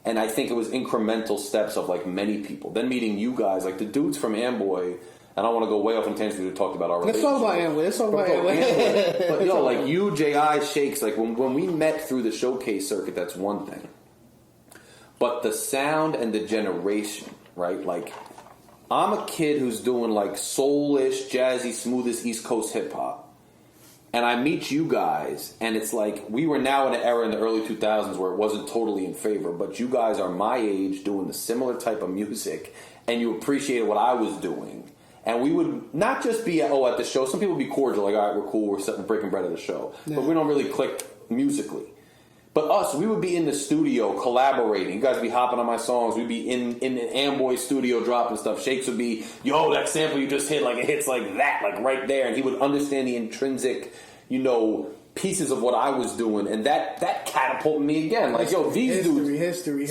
and I think it was incremental steps of like many people. Then meeting you guys, like the dudes from Amboy. I don't want to go way off in tangents. We talked about our relationship. Let's talk about Amway. But like you, J.I., Shakes, like when we met through the showcase circuit, that's one thing. But the sound and the generation, right? Like, I'm a kid who's doing like soulish, jazzy, smoothest East Coast hip hop. And I meet you guys, and it's like we were now in an era in the early 2000s where it wasn't totally in favor, but you guys are my age doing the similar type of music, and you appreciated what I was doing. And we would not just be at the show. Some people would be cordial, like, all right, we're cool, we're breaking bread at the show. Yeah. But we don't really click musically. But us, we would be in the studio collaborating. You guys would be hopping on my songs. We'd be in an Amboy studio dropping stuff. Shakes would be, that sample you just hit, like it hits like that, like right there. And he would understand the intrinsic, pieces of what I was doing, and that catapulted me again. Like, these dudes... History.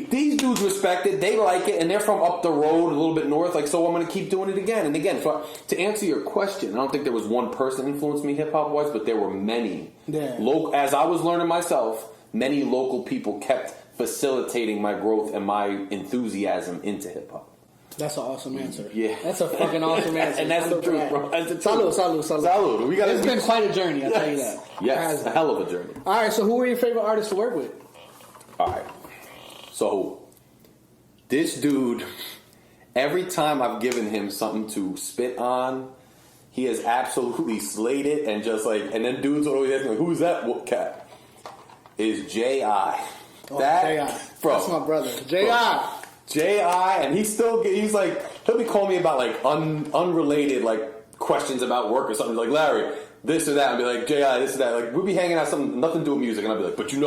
These dudes respect it, they like it, and they're from up the road, a little bit north, like, so I'm going to keep doing it again and again. So, to answer your question, I don't think there was one person influenced me hip-hop-wise, but there were many. Yeah. As I was learning myself, many local people kept facilitating my growth and my enthusiasm into hip-hop. That's an awesome answer. Yeah. That's a fucking awesome answer. And that's the truth, bro. That's the truth. Salud. It's been quite a journey, I'll tell you that. Yes, a hell of a journey. All right, so who are your favorite artists to work with? All right. So, this dude, every time I've given him something to spit on, he has absolutely slayed it, and just like, and then dudes always ask me, who's that cat? Is J.I. J.I. Bro. That's my brother. J.I. J.I. and he's like, he'll be calling me about like unrelated like questions about work or something. Like, Larry, this or that, and be like, J.I., this or that. Like, we'll be hanging out, something nothing to do with music, and I'll be like, but you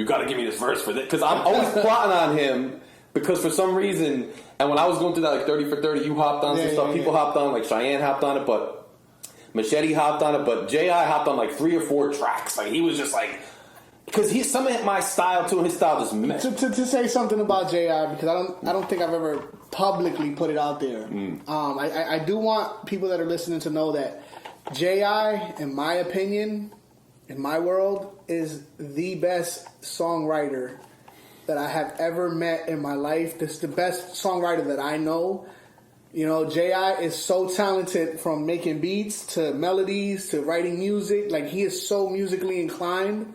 got to give me this verse for this, because I'm always plotting on him, because for some reason, and when I was going through that like 30 for 30, you hopped on some stuff, people hopped on, like Cheyenne hopped on it, but Machete hopped on it, but J.I. hopped on like 3 or 4 tracks. Like, he was just like, because he's some of my style too, and his style just met. To say something about J.I., because I don't think I've ever publicly put it out there. I do want people that are listening to know that J.I., in my opinion, in my world, is the best songwriter that I have ever met in my life. This is the best songwriter that I know. You know, J.I. is so talented, from making beats to melodies to writing music. Like, he is so musically inclined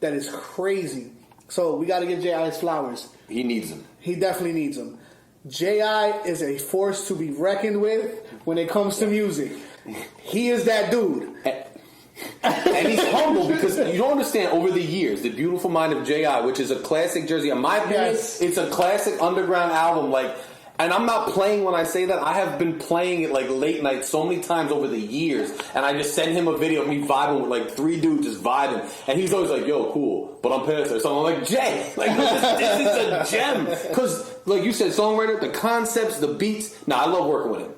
that is crazy. So we got to give J.I. his flowers. He needs them. He definitely needs them. J.I. is a force to be reckoned with when it comes to music. He is that dude. And he's humble, because you don't understand, over the years, The Beautiful Mind of J.I., which is a classic Jersey, in my opinion, it's a classic underground album. Like, and I'm not playing when I say that. I have been playing it like late night so many times over the years, and I just send him a video of me vibing with like 3 dudes just vibing, and he's always like, "Yo, cool," but I'm pissed or something. I'm like, Jay, like, this is a gem, because like you said, songwriter, the concepts, the beats. I love working with him.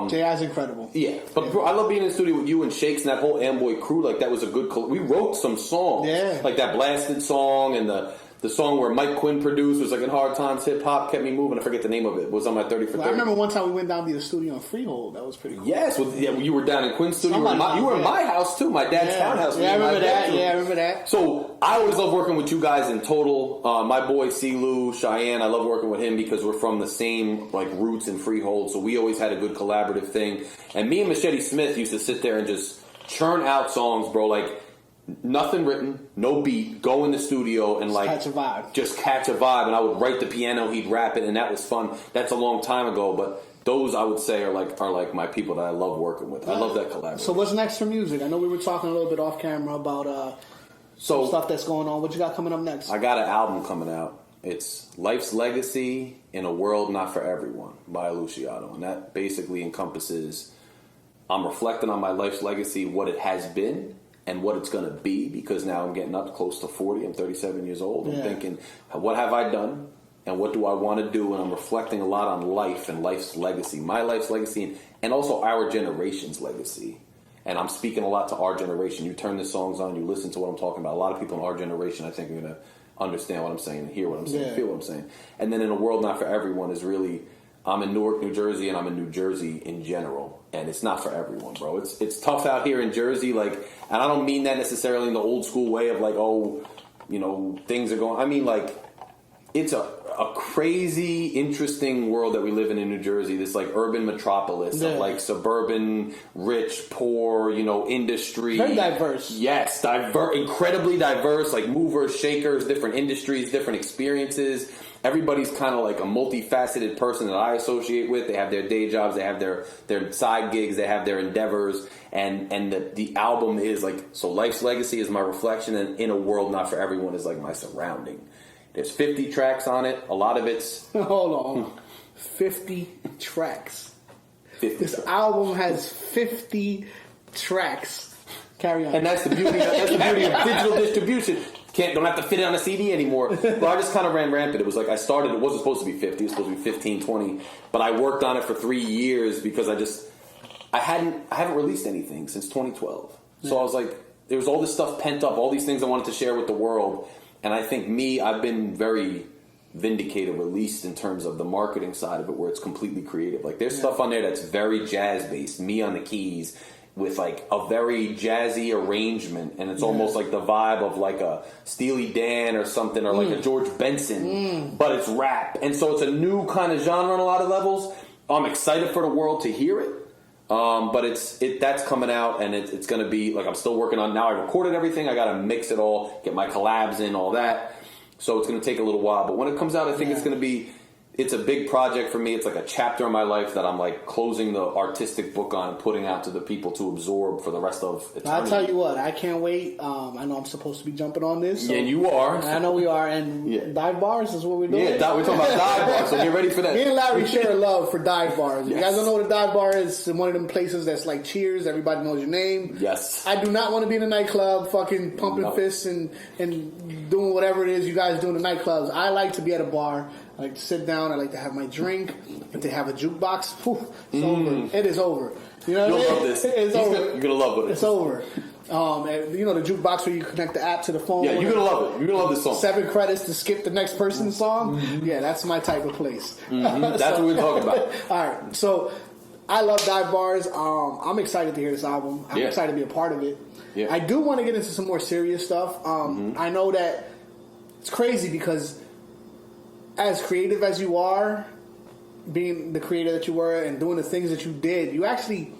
J.I.'s incredible. Yeah, but bro, I love being in the studio with you and Shakes and that whole Amboy crew. Like, that was a good. We wrote some songs, like that Blasted song, and the song where Mike Quinn produced was like in Hard Times Hip Hop Kept Me Moving. I forget the name of it. It was on my 30 for 30. I remember one time we went down to the studio in Freehold. That was pretty cool. Yes, you were down in Quinn's studio. You were in my house too, my dad's townhouse. Yeah, I remember that. Yeah, I remember that. So I always love working with you guys in total. My boy C-Lou, Cheyenne, I love working with him because we're from the same like roots in Freehold. So we always had a good collaborative thing. And me and Machete Smith used to sit there and just churn out songs, bro. Like, nothing written, no beat, go in the studio and like just catch a vibe. And I would write the piano, he'd rap it, and that was fun. That's a long time ago, but those I would say are like my people that I love working with. I love that collaboration. So what's next for music? I know we were talking a little bit off camera about some stuff that's going on. What you got coming up next? I got an album coming out. It's Life's Legacy in a World Not For Everyone by Lusciato, and that basically encompasses, I'm reflecting on my life's legacy, what it has been and what it's going to be, because now I'm getting up close to 40. I'm 37 years old. I'm thinking, what have I done and what do I want to do? And I'm reflecting a lot on life and life's legacy, my life's legacy, and also our generation's legacy. And I'm speaking a lot to our generation. You turn the songs on, you listen to what I'm talking about. A lot of people in our generation, I think, are going to understand what I'm saying, hear what I'm saying, feel what I'm saying. And then in a world not for everyone is really, I'm in Newark, New Jersey, and I'm in New Jersey in general. And it's not for everyone, bro. It's tough out here in Jersey, like, and I don't mean that necessarily in the old school way of like, oh, you know, things are going. I mean, like, it's a crazy, interesting world that we live in New Jersey. This like urban metropolis of like suburban, rich, poor, you know, industry. Very diverse. Yes, incredibly diverse. Like movers, shakers, different industries, different experiences. Everybody's kind of like a multifaceted person that I associate with. They have their day jobs, they have their side gigs, they have their endeavors, and the album is like, so Life's Legacy is my reflection, and In a World Not For Everyone is like my surrounding. There's 50 tracks on it. A lot of it's... Hold on. 50 tracks. 50 this tracks. album has 50 tracks. Carry on. And that's the beauty of digital distribution. Don't have to fit it on a CD anymore. But I just kind of ran rampant. It was like I started, it wasn't supposed to be 50, it was supposed to be 15, 20. But I worked on it for 3 years because I haven't released anything since 2012. So I was like, there was all this stuff pent up, all these things I wanted to share with the world. And I think I've been very vindicated, released in terms of the marketing side of it, where it's completely creative. Like there's stuff on there that's very jazz based, me on the keys, with like a very jazzy arrangement, and it's almost like the vibe of like a Steely Dan or something, or like a George Benson, but it's rap. And so it's a new kind of genre on a lot of levels. I'm excited for the world to hear it. But that's coming out, and it's going to be like, I'm still working on now. I recorded everything. I got to mix it all, get my collabs in, all that. So it's going to take a little while. But when it comes out, I think it's going to be, it's a big project for me. It's like a chapter in my life that I'm like closing the artistic book on and putting out to the people to absorb for the rest of eternity. I'll tell you what, I can't wait. I know I'm supposed to be jumping on this. So, yeah, you are. I know we are. And dive bars is what we're doing. Yeah, we're talking about dive bars, so get ready for that. Me and Larry share a love for dive bars. You guys don't know what a dive bar is? It's one of them places that's like Cheers. Everybody knows your name. Yes. I do not want to be in a nightclub fucking pumping fists and doing whatever it is you guys do in the nightclubs. I like to be at a bar. I like to sit down. I like to have my drink. If they have a jukebox, it's over. It is over. You know what I mean? Love this. It's over. You're gonna love it. It's over. And you know the jukebox where you connect the app to the phone. Yeah, you're gonna love it. You're gonna love this song. 7 credits to skip the next person's song. Yeah, that's my type of place. That's what we're talking about. All right, so I love dive bars. I'm excited to hear this album. I'm excited to be a part of it. Yeah. I do want to get into some more serious stuff. I know that it's crazy because as creative as you are, being the creator that you were and doing the things that you did, you actually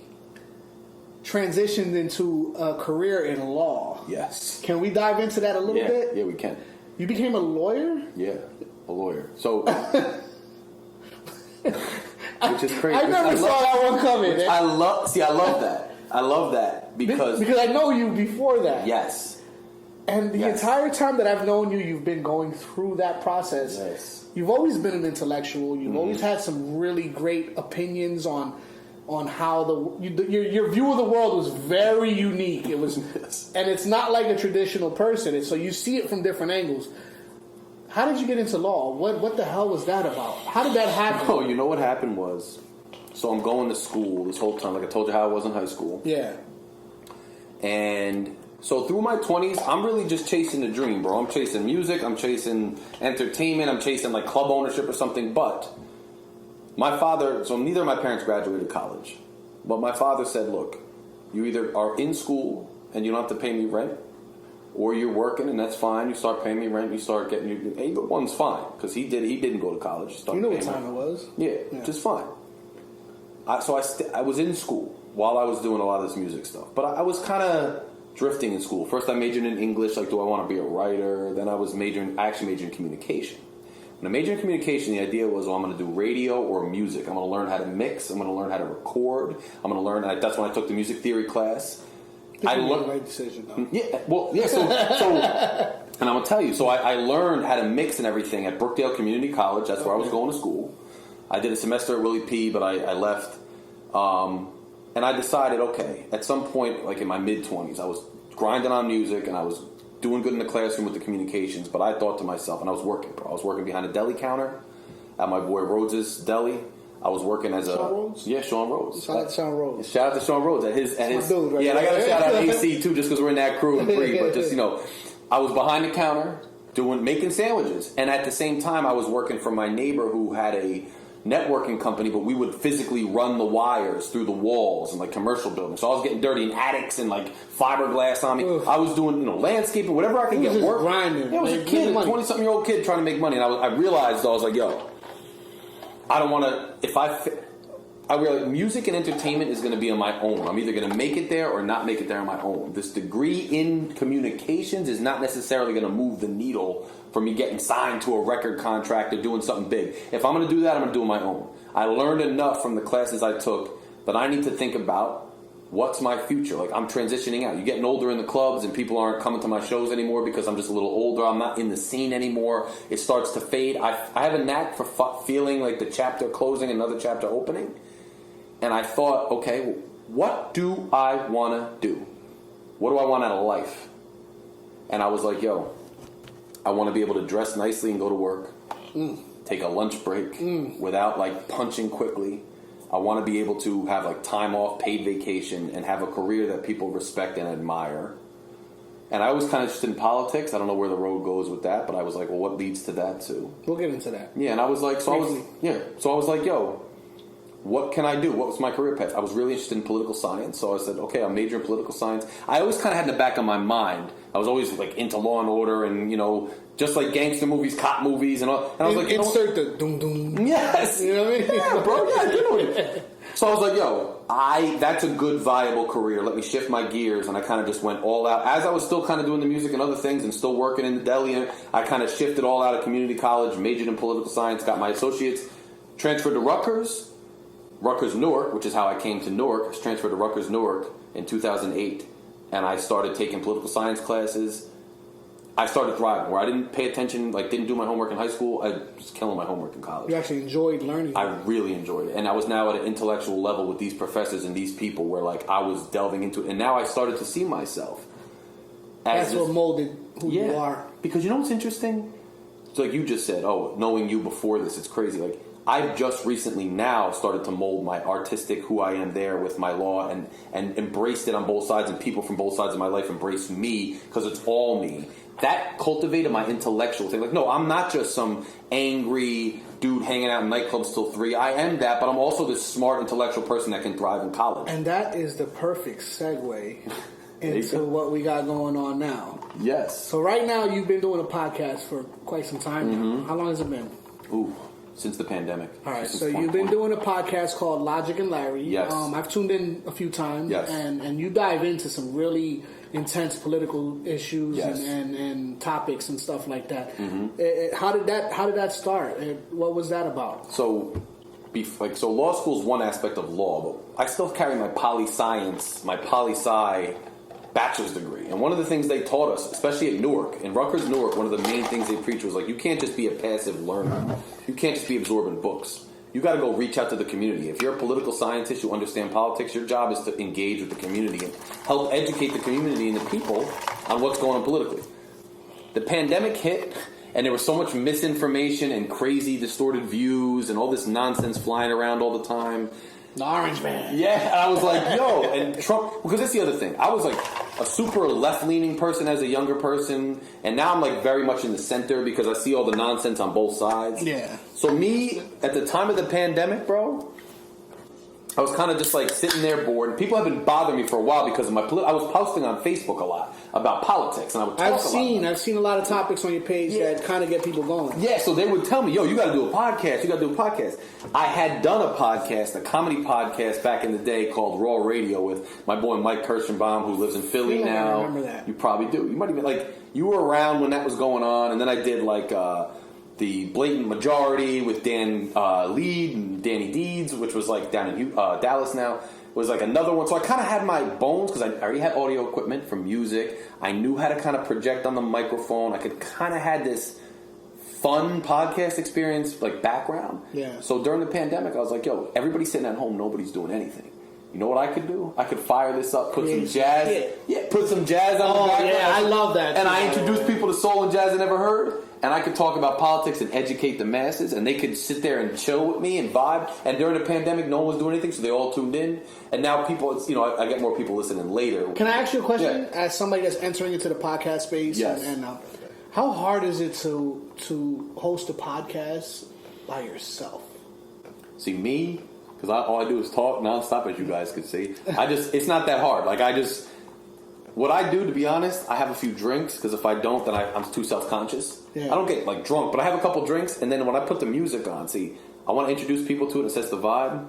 transitioned into a career in law. Yes. Can we dive into that a little bit? Yeah, we can. You became a lawyer? Yeah, a lawyer. So, which is crazy. I never saw that one coming. I love that. I love that because I know you before that. Yes. And the entire time that I've known you, you've been going through that process. Yes. You've always been an intellectual. You've always had some really great opinions on how your view of the world was very unique. It was, and it's not like a traditional person. So you see it from different angles. How did you get into law? What the hell was that about? How did that happen? Oh, you know what happened was, so I'm going to school this whole time. Like I told you how I was in high school. Yeah. And so through my 20s, I'm really just chasing a dream, bro. I'm chasing music. I'm chasing entertainment. I'm chasing like club ownership or something. But my father, so neither of my parents graduated college. But my father said, look, you either are in school and you don't have to pay me rent, or you're working and that's fine. You start paying me rent. You start getting either one's fine because he didn't go to college. You know what time it was? Yeah, just fine. I was in school while I was doing a lot of this music stuff, but I was kind of drifting in school. First, I majored in English. Like, do I want to be a writer? Then I actually majored in communication. When I majored in communication, the idea was, I'm going to do radio or music. I'm going to learn how to mix. I'm going to learn how to record. I'm going to learn. That's when I took the music theory class. I learned the right decision, though. Yeah, well, yeah. So, and I'm gonna tell you. So I learned how to mix and everything at Brookdale Community College. That's where I was going to school. I did a semester at Willie P, but I left. And I decided, okay, at some point, like in my mid-20s, I was grinding on music and I was doing good in the classroom with the communications. But I thought to myself, and I was working, bro. I was working behind a deli counter at my boy Rhodes's Deli. I was working as Sean Rhodes? Yeah, Sean Rhodes. Shout out to Sean Rhodes. Shout out to Sean Rhodes at his dude right and I got to there. shout out AC too, just because we're in that crew and free. But just I was behind the counter making sandwiches, and at the same time I was working for my neighbor who had a networking company, but we would physically run the wires through the walls and like commercial buildings. So I was getting dirty in attics and like fiberglass on me. Oof. I was doing landscaping, whatever I could get work. Grinding. Yeah, I was a kid, a 20-something-year-old kid trying to make money, and I realized I was like, yo, I don't want to. I realized music and entertainment is going to be on my own. I'm either going to make it there or not make it there on my own. This degree in communications is not necessarily going to move the needle for me getting signed to a record contract or doing something big. If I'm going to do that, I'm going to do it on my own. I learned enough from the classes I took that I need to think about what's my future. Like, I'm transitioning out. You're getting older in the clubs and people aren't coming to my shows anymore because I'm just a little older. I'm not in the scene anymore. It starts to fade. I have a knack for feeling like the chapter closing, another chapter opening. And I thought, okay, what do I want to do? What do I want out of life? And I was like, yo, I want to be able to dress nicely and go to work, take a lunch break without like punching quickly. I want to be able to have like time off, paid vacation, and have a career that people respect and admire. And I was kind of interested in politics. I don't know where the road goes with that, but I was like, well, what leads to that too? We'll get into that. Yeah, and I was like, so I was like, yo, what can I do? What was my career path? I was really interested in political science, so I said, okay, I'll major in political science. I always kind of had in the back of my mind, I was always like into Law and Order and, just like gangster movies, cop movies and all. And I was like, insert the doom doom. Yes. You know what I mean? Yeah, bro, yeah, do it. So I was like, yo, that's a good, viable career. Let me shift my gears. And I kind of just went all out. As I was still kind of doing the music and other things and still working in the deli, and I kind of shifted all out of community college, majored in political science, got my associates, transferred to Rutgers Newark, which is how I came to Newark. I was transferred to Rutgers Newark in 2008. And I started taking political science classes. I started thriving, where I didn't pay attention, like didn't do my homework in high school. I was killing my homework in college. You actually enjoyed learning. I really enjoyed it. And I was now at an intellectual level with these professors and these people where like I was delving into it. And now I started to see myself. That's what molded who you are. Because you know what's interesting? So like you just said, knowing you before this, it's crazy. Like I've just recently now started to mold my artistic who I am there with my law and embraced it on both sides, and people from both sides of my life embrace me because it's all me. That cultivated my intellectual thing. Like, no, I'm not just some angry dude hanging out in nightclubs till 3. I am that, but I'm also this smart intellectual person that can thrive in college. And that is the perfect segue into what we got going on now. Yes. So right now you've been doing a podcast for quite some time now. How long has it been? Since the pandemic. All right, so you've been doing a podcast called Logic and Larry. Yes. I've tuned in a few times. Yes. And you dive into some really intense political issues Yes. and topics and stuff like that. How did that start? What was that about? So law school is one aspect of law, but I still carry my poli-sci bachelor's degree. And one of the things they taught us, especially at Newark, in Rutgers, Newark, one of the main things they preach was like, you can't just be a passive learner. You can't just be absorbing books. You got to go reach out to the community. If you're a political scientist, you understand politics, your job is to engage with the community and help educate the community and the people on what's going on politically. The pandemic hit, and there was so much misinformation and crazy distorted views and all this nonsense flying around all the time. The Orange Man. Yeah, and I was like, yo, and Trump, because that's the other thing. I was like a super left-leaning person as a younger person, and now I'm like very much in the center because I see all the nonsense on both sides. Yeah. So me, at the time of the pandemic, bro, I was kind of just like sitting there bored. And people have been bothering me for a while because of my I was posting on Facebook a lot about politics, and I would talk I've seen a lot of topics on your page that kind of get people going. Yeah, so they would tell me, yo, you got to do a podcast. You got to do a podcast. I had done a podcast, a comedy podcast back in the day called Raw Radio with my boy Mike Kirschenbaum, who lives in Philly now. I remember that. You probably do. You might even you were around when that was going on, and then I did the Blatant Majority with Dan Lead and Danny Deeds, which was like down in Dallas now, was like another one. So I kind of had my bones because I already had audio equipment from music. I knew how to kind of project on the microphone. I could kind of had this fun podcast experience, like background. Yeah. So during the pandemic, I was like, yo, everybody's sitting at home, nobody's doing anything. You know what I could do? I could fire this up, put some jazz. Yeah, put some jazz on the background. Yeah, I love that. And I introduce people to soul and jazz I never heard. And I could talk about politics and educate the masses, and they could sit there and chill with me and vibe. And during the pandemic, no one was doing anything, so they all tuned in. And now people, I get more people listening later. Can I ask you a question? Yeah. As somebody that's entering into the podcast space, yes. and how hard is it to host a podcast by yourself? See, me, because all I do is talk nonstop, as you guys could see. It's not that hard. What I do, to be honest, I have a few drinks, because if I don't, then I'm too self-conscious. Yeah. I don't get, drunk, but I have a couple drinks, and then when I put the music on, I want to introduce people to it, and it sets the vibe,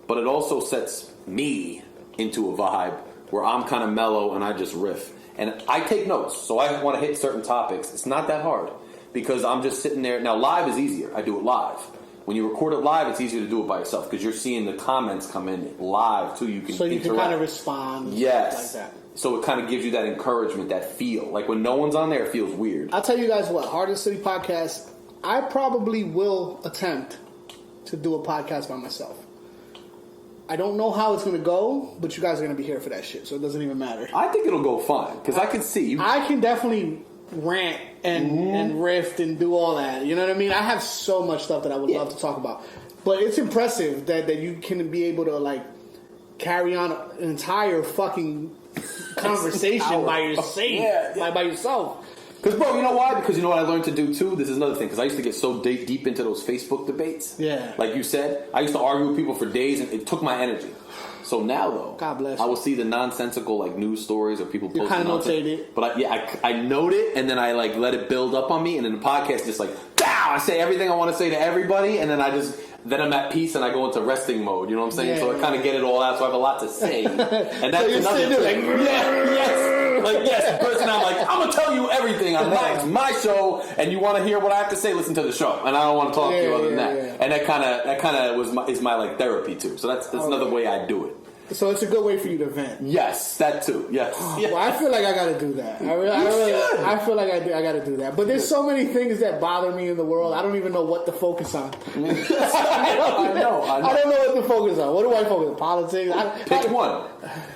but it also sets me into a vibe where I'm kind of mellow, and I just riff. And I take notes, so I want to hit certain topics. It's not that hard, because I'm just sitting there. Now, live is easier. I do it live. When you record it live, it's easier to do it by yourself, because you're seeing the comments come in live, too. You can kind of respond yes. like that. So it kind of gives you that encouragement, that feel. Like when no one's on there, it feels weird. I'll tell you guys what, Hardest City Podcast, I probably will attempt to do a podcast by myself. I don't know how it's going to go, but you guys are going to be here for that shit, so it doesn't even matter. I think it'll go fine, because I can see you. I can definitely rant and riff and do all that. You know what I mean? I have so much stuff that I would love to talk about. But it's impressive that you can be able to, carry on an entire fucking conversation by yourself. By yourself. Because, bro, you know why? Because you know what I learned to do, too? This is another thing. Because I used to get so deep into those Facebook debates. Yeah. Like you said, I used to argue with people for days, and it took my energy. So now, though, God bless I will see the nonsensical, news stories or people posting. You kind of notate it. But, I note it, and then I, let it build up on me, and then the podcast just, I say everything I want to say to everybody, and then then I'm at peace and I go into resting mode. You know what I'm saying? Yeah, so I kind of get it all out. So I have a lot to say, and that's so another thing. Yes. The person I'm gonna tell you everything. It's my show, and you want to hear what I have to say. Listen to the show, and I don't want to talk to you other than that. Yeah. And that kind of is my therapy too. So that's another way I do it. So it's a good way for you to vent. Yes, that too. Yes. Well, I feel like I got to do that. I feel like I got to do that. But there's so many things that bother me in the world. I don't even know what to focus on. I don't know what to focus on. What do I focus on? Politics? Pick one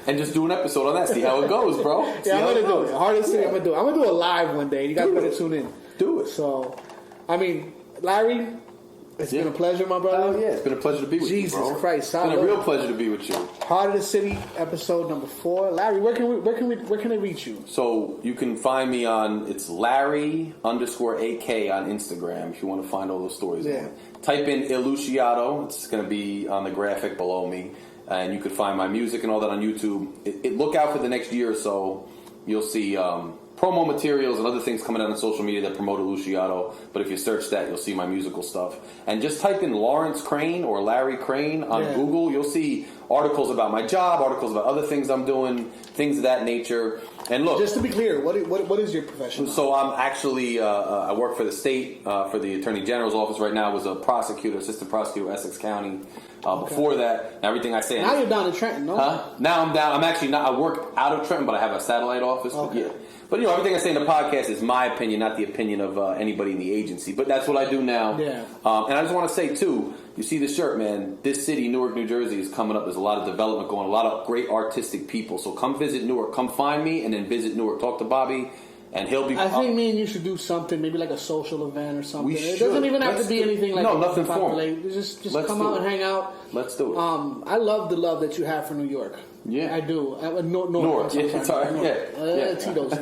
and just do an episode on that. See how it goes, bro. Yeah, I'm gonna do it. Hardest thing I'm gonna do. I'm gonna do a live one day. You guys better tune in. Do it. So, I mean, Larry, it's been a pleasure, my brother. Oh, yeah, it's been a pleasure to be with you, bro. Jesus Christ. It's been a real pleasure to be with you. Heart of the City, episode number 4. Larry, where can they reach you? So you can find me on, it's Larry_AK on Instagram if you want to find all those stories. Yeah. Type in Lusciato. It's going to be on the graphic below me. And you can find my music and all that on YouTube. Look out for the next year or so. You'll see promo materials and other things coming out on social media that promote Lusciato. But if you search that, you'll see my musical stuff. And just type in Lawrence Krayn or Larry Krayn on Google. You'll see articles about my job, articles about other things I'm doing, things of that nature. And look, just to be clear, what is your profession? So I'm actually I work for the state for the Attorney General's office right now. I was a prosecutor, assistant prosecutor, Essex County. Before that, everything I say. Now you're down in Trenton, no? Now I'm down. I'm actually not. I work out of Trenton, but I have a satellite office. Okay. But everything I say in the podcast is my opinion, not the opinion of anybody in the agency. But that's what I do now. Yeah. And I just want to say too, you see the shirt, man. This city, Newark, New Jersey, is coming up. There's a lot of development going. A lot of great artistic people. So come visit Newark. Come find me, and then visit Newark. Talk to Bobby. And he'll be. I think me and you should do something, maybe like a social event or something. It doesn't even have to be anything like nothing formal. Just come out and hang out. Let's do it. I love the love that you have for New York. Yeah, I do. North. Tito's.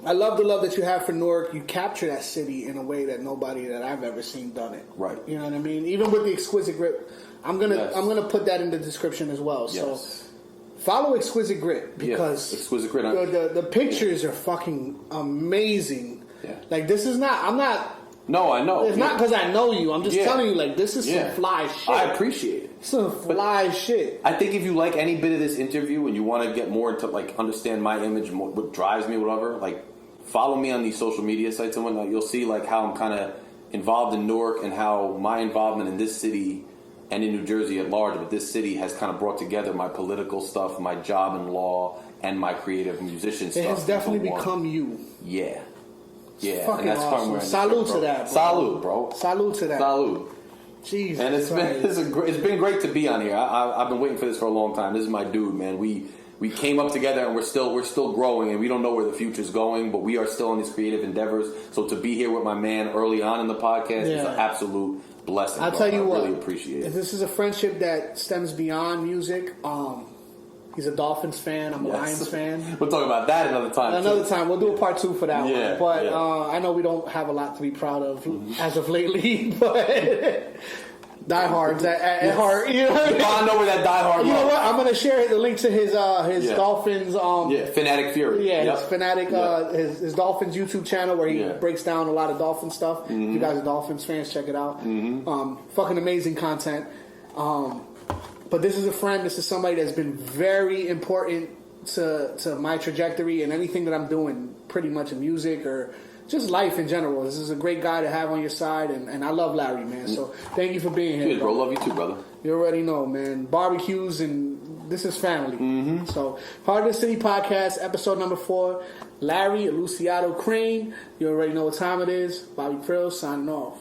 I love the love that you have for Newark. You capture that city in a way that nobody that I've ever seen done it. Right. You know what I mean? Even with the Exquisite Grip, I'm gonna put that in the description as well. Yes. So. Follow Exquisite Grit because Exquisite Grit. The pictures are fucking amazing. Yeah. Like this is not. I'm not. No, I know. It's not because I know you. I'm just telling you. Like this is some fly shit. I appreciate it. Some fly shit. I think if you like any bit of this interview and you want to get more into understand my image, what drives me, whatever, follow me on these social media sites and whatnot. You'll see how I'm kind of involved in Newark and how my involvement in this city. And in New Jersey at large, but this city has kind of brought together my political stuff, my job in law, and my creative musician stuff. It has definitely become you. Yeah. Yeah. Fucking and that's awesome. Salute to that, bro. Salute, bro. Salute to that. Salute. Jesus. And it's been great to be on here. I've been waiting for this for a long time. This is my dude, man. We came up together and we're still growing, and we don't know where the future's going, but we are still in these creative endeavors. So to be here with my man early on in the podcast is an absolute blessing. I'll tell you what. I really appreciate it. This is a friendship that stems beyond music. He's a Dolphins fan. I'm a Lions fan. We'll talk about that another time. Time. We'll do a part 2 for that one. But I know we don't have a lot to be proud of as of lately, but diehards at heart. You know what I mean? Bond over that diehard. You know what? I'm going to share the link to his Dolphins. Fanatic Fury. Yeah, his Fanatic, his Dolphins YouTube channel where he breaks down a lot of Dolphin stuff. If you guys are Dolphins fans, check it out. Fucking amazing content. But this is a friend. This is somebody that's been very important to my trajectory and anything that I'm doing, pretty much in music or just life in general. This is a great guy to have on your side, and I love Larry, man. So thank you for being here. Cheers, bro. Love you too, brother. You already know, man. Barbecues and this is family. So, Heart of the City Podcast, episode number 4. Larry, Lusciato, Krayn. You already know what time it is. Bobby Crillz signing off.